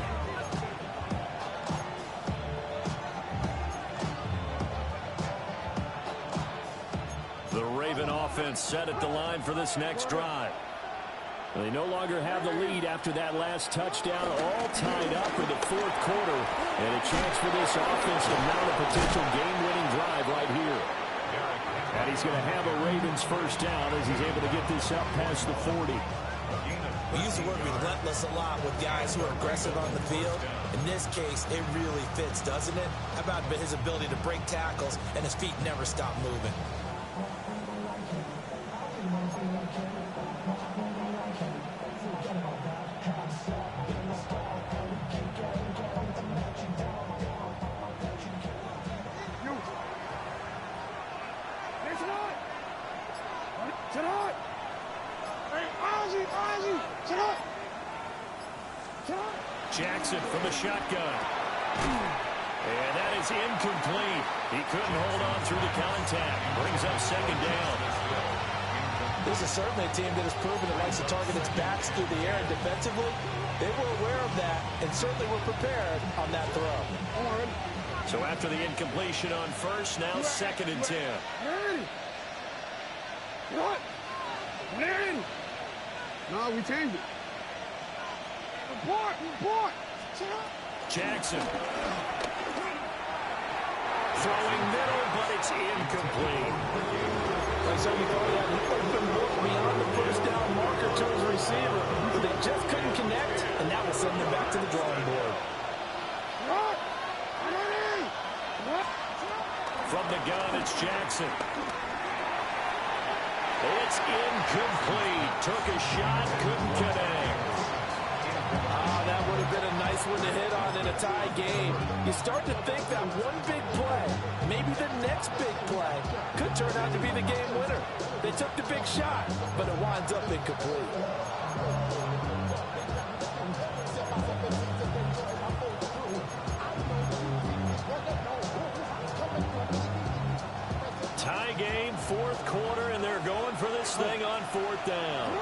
The Raven offense set at the line for this next drive. They no longer have the lead after that last touchdown, all tied up in the 4th quarter. And a chance for this offense to mount a potential game-winning drive right here. And he's going to have a Ravens 1st down as he's able to get this up past the 40. We use the word relentless a lot with guys who are aggressive on the field. In this case, it really fits, doesn't it? How about his ability to break tackles and his feet never stop moving? Jackson from the shotgun. And that is incomplete. He couldn't hold on through the contact. Brings up 2nd down. This is certainly a team that has proven it likes to target its backs through the air, and defensively, they were aware of that and certainly were prepared on that throw. So after the incompletion on 1st, now 2nd and 10. What? No, we changed it. Report. Jackson. Throwing middle, but it's incomplete. So you thought he had an open look beyond the 1st down marker to his receiver, but they just couldn't connect, and that will send them back to the drawing board. From the gun, it's Jackson. It's incomplete. Took a shot, couldn't connect. That would have been a nice one to hit on in a tie game. You start to think that one big play, maybe the next big play, could turn out to be the game winner. They took the big shot, but it winds up incomplete. Tie game, 4th quarter, and they're going for this thing on 4th down.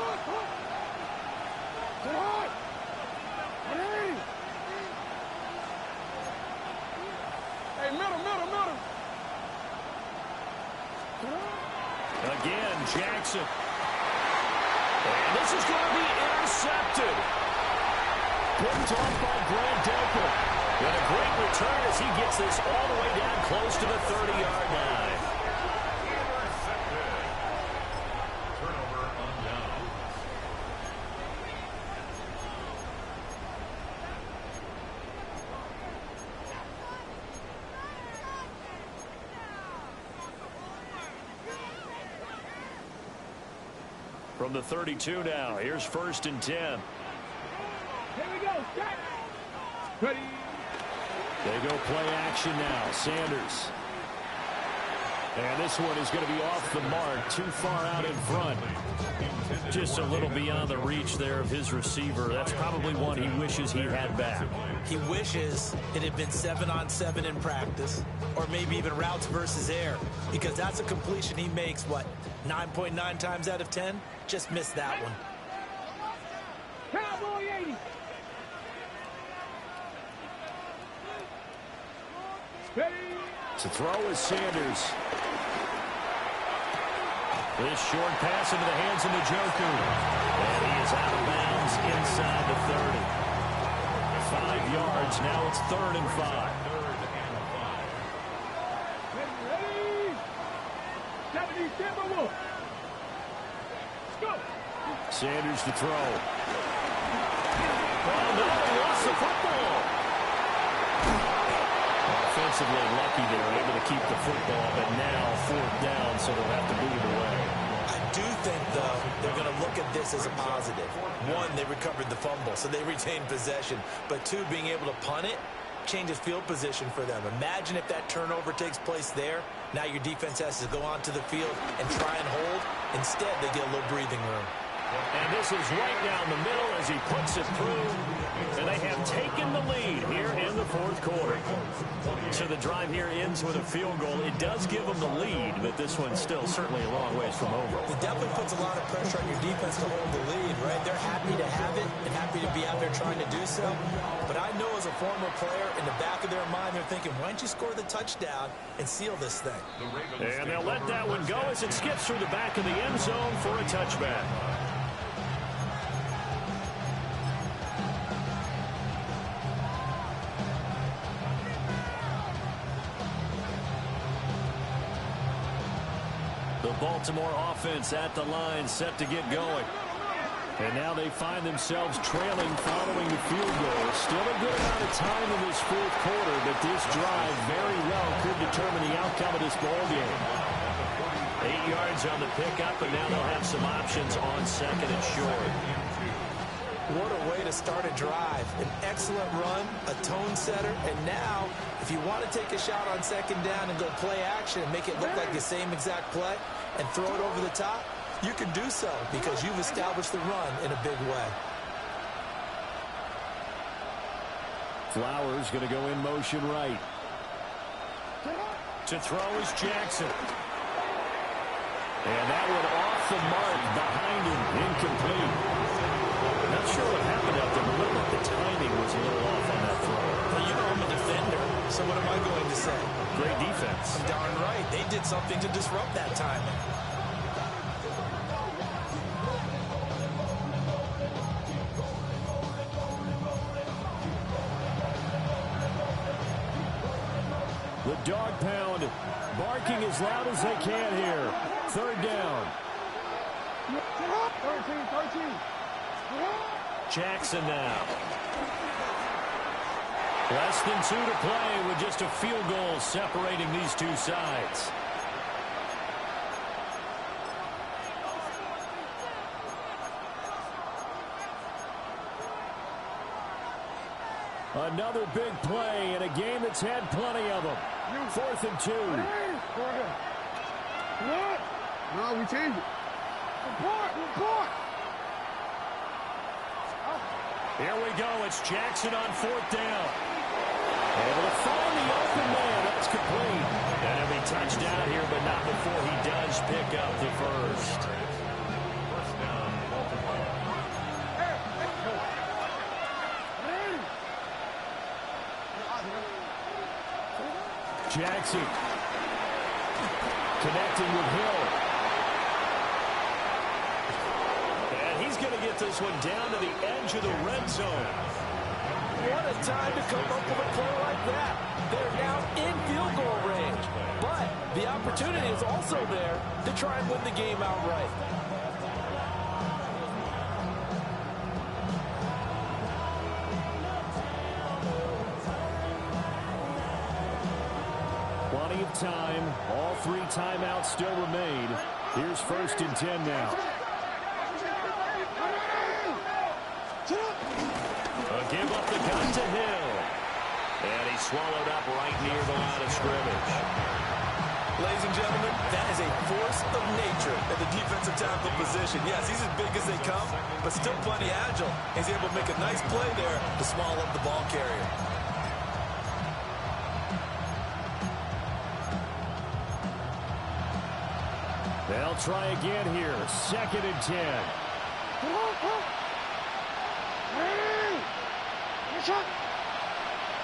Hey, middle. Jackson. And this is going to be intercepted. Picked off by Grant Delpit. And a great return as he gets this all the way down close to the 30-yard line. Intercepted. Turnover on down. From the 32 now, here's 1st and 10. Here we go. Set. Ready. They go play action now. Sanders. And this one is going to be off the mark, too far out in front. Just a little beyond the reach there of his receiver. That's probably one he wishes he had back. He wishes it had been 7-on-7 in practice, or maybe even routes versus air, because that's a completion he makes, what, 9.9 times out of 10? Just missed that one. Cowboy 80. Ready. To throw is Sanders. This short pass into the hands of Njoku. And he is out of bounds inside the 30. 5 yards. Now it's 3rd and 5. Ready. 70 Timberwolves. Let's go. Sanders to throw. Oh, no, he lost the football. Offensively lucky they're able to keep the football, but now 4th down, so they'll have to boot it away. I do think, though, they're going to look at this as a positive. 1, they recovered the fumble, so they retained possession. But 2, being able to punt it changes field position for them. Imagine if that turnover takes place there. Now your defense has to go onto the field and try and hold. Instead, they get a little breathing room. And this is right down the middle as he puts it through. And they have taken the lead here in the 4th quarter. So the drive here ends with a field goal. It does give them the lead, but this one's still certainly a long ways from over. It definitely puts a lot of pressure on your defense to hold the lead, right? They're happy to have it and happy to be out there trying to do so. But I know as a former player, in the back of their mind, they're thinking, why don't you score the touchdown and seal this thing? And they'll let that one go as it skips through the back of the end zone for a touchback. The Baltimore offense at the line, set to get going. And now they find themselves trailing following the field goal. Still a good amount of time in this 4th quarter, but this drive very well could determine the outcome of this ball game. 8 yards on the pickup, and now they'll have some options on 2nd and short. What a way to start a drive. An excellent run, a tone setter, and now, if you want to take a shot on 2nd down and go play action and make it look like the same exact play and throw it over the top, you can do so because you've established the run in a big way. Flowers going to go in motion right. To throw is Jackson. And that one off the mark behind him, incomplete. Not sure what happened out there, but looked like the timing was a little off on that throw. Well, you know I'm a defender, so what am I going to say? Great defense. Darn right. They did something to disrupt that timing. The dog pound barking as loud as they can here. 3rd down. 13. Jackson now. Less than 2 to play with just a field goal separating these two sides. Another big play in a game that's had plenty of them. 4th and 2. What? No, we changed it. Report. Here we go. It's Jackson on 4th down. Able to find the open man. That's complete. And he'll be touched down here, but not before he does pick up the first. First down, Baltimore. Jackson connecting with Hill. going to get this one down to the edge of the red zone. What a time to come up with a play like that. They're now in field goal range. But the opportunity is also there to try and win the game outright. Plenty of time. All 3 timeouts still remain. Here's 1st and 10 now. A give up the gun to Hill. And he's swallowed up right near the line of scrimmage. Ladies and gentlemen, that is a force of nature at the defensive tackle position. Yes, he's as big as they come, but still plenty agile. He's able to make a nice play there to swallow up the ball carrier. They'll try again here. 2nd and 10.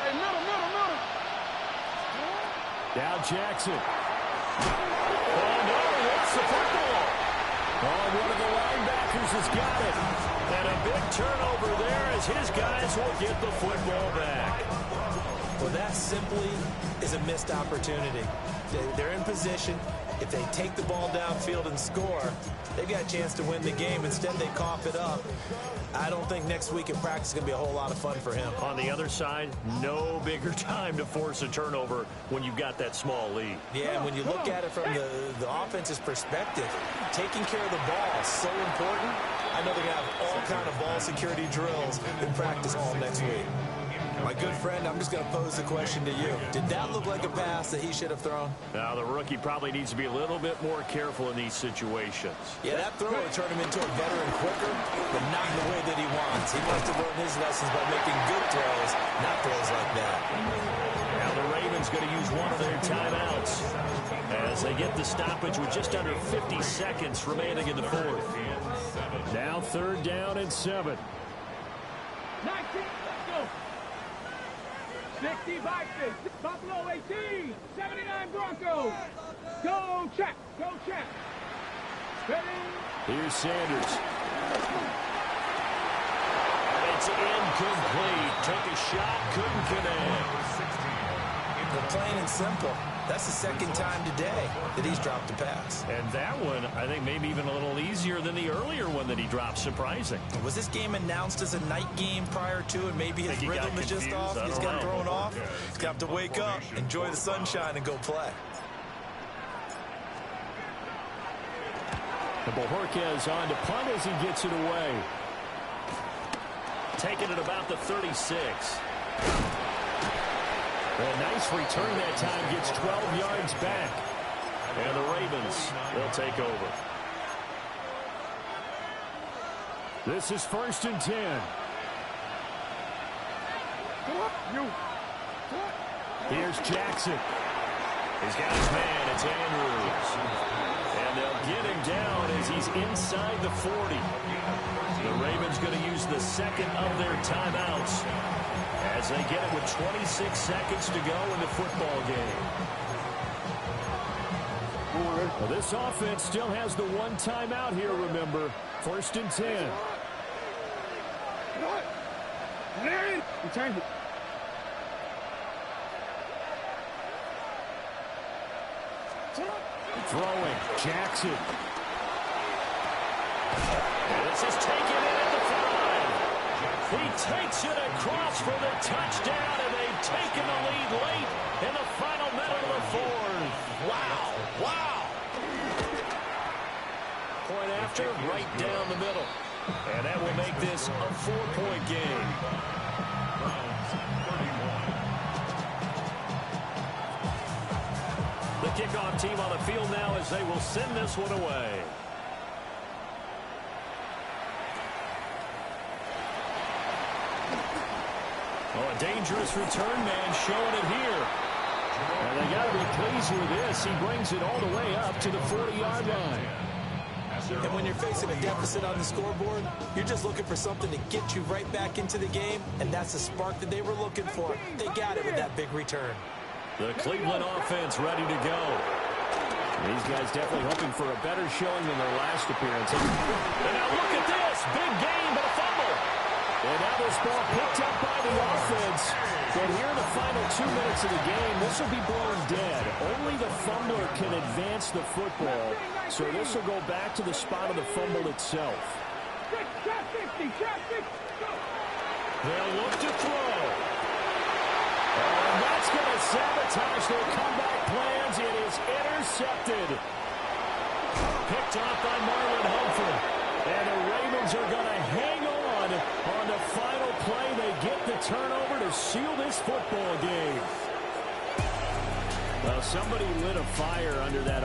Hey, middle. Now Jackson. Oh, no, that's the football. Oh, one of the linebackers has got it. And a big turnover there as his guys will get the football back. Well, that simply is a missed opportunity. They're in position. If they take the ball downfield and score, they've got a chance to win the game. Instead, they cough it up. I don't think next week in practice is going to be a whole lot of fun for him. On the other side, no bigger time to force a turnover when you've got that small lead. Yeah, and when you look at it from the offense's perspective, taking care of the ball is so important. I know they're going to have all kind of ball security drills in practice all next week. My good friend, I'm just going to pose the question to you. Did that look like a pass that he should have thrown? Now, the rookie probably needs to be a little bit more careful in these situations. Yeah, that throw would turn him into a veteran quicker, but not in the way that he wants. He must have learned his lessons by making good throws, not throws like that. Now the Ravens going to use one of their timeouts as they get the stoppage with just under 50 seconds remaining in the 4th. Now 3rd down and 7. 19, let's go. 60 Vikings, Buffalo 18, 79 Broncos. Go check, go check. Ready? Here's Sanders. It's incomplete. Took a shot, couldn't connect. But plain and simple, that's the 2nd time today that he's dropped a pass. And that one, I think, maybe even a little easier than the earlier one that he dropped. Surprising. Was this game announced as a night game prior to it? Maybe his rhythm is just off. He's got thrown off. He's got to wake up, enjoy the sunshine, and go play. And Bojorquez on to punt as he gets it away. Taking it about the 36. A nice return that time, gets 12 yards back. And the Ravens will take over. This is 1st and 10. Here's Jackson. He's got his man, it's Andrews. And they'll get him down as he's inside the 40. The Ravens going to use the 2nd of their timeouts as they get it with 26 seconds to go in the football game. Well, this offense still has the 1 timeout here, remember. 1st and 10. Return it. Throwing, Jackson. And this is taken in at the 5. He takes it across for the touchdown, and they've taken the lead late in the final minute of the 4th. Wow, wow. Point after, right down the middle. And that will make this a 4-point game. The kickoff team on the field now as they will send this one away. Oh, a dangerous return man showing it here. And they got to be pleased with this. He brings it all the way up to the 40-yard line. And when you're facing a deficit on the scoreboard, you're just looking for something to get you right back into the game, and that's the spark that they were looking for. They got it with that big return. The Cleveland offense ready to go. These guys definitely hoping for a better showing than their last appearance. And now look at this. Big gain, but a fumble. And now this ball picked up by the offense. But here in the final 2 minutes of the game, this will be blown dead. Only the fumbler can advance the football. So this will go back to the spot of the fumble itself. They'll look to throw. And that's going to sabotage their comeback plans. It is intercepted. Picked off by Marlon Humphrey. And the Ravens are going to hang on the final play. They get the turnover to seal this football game. Well, somebody lit a fire under that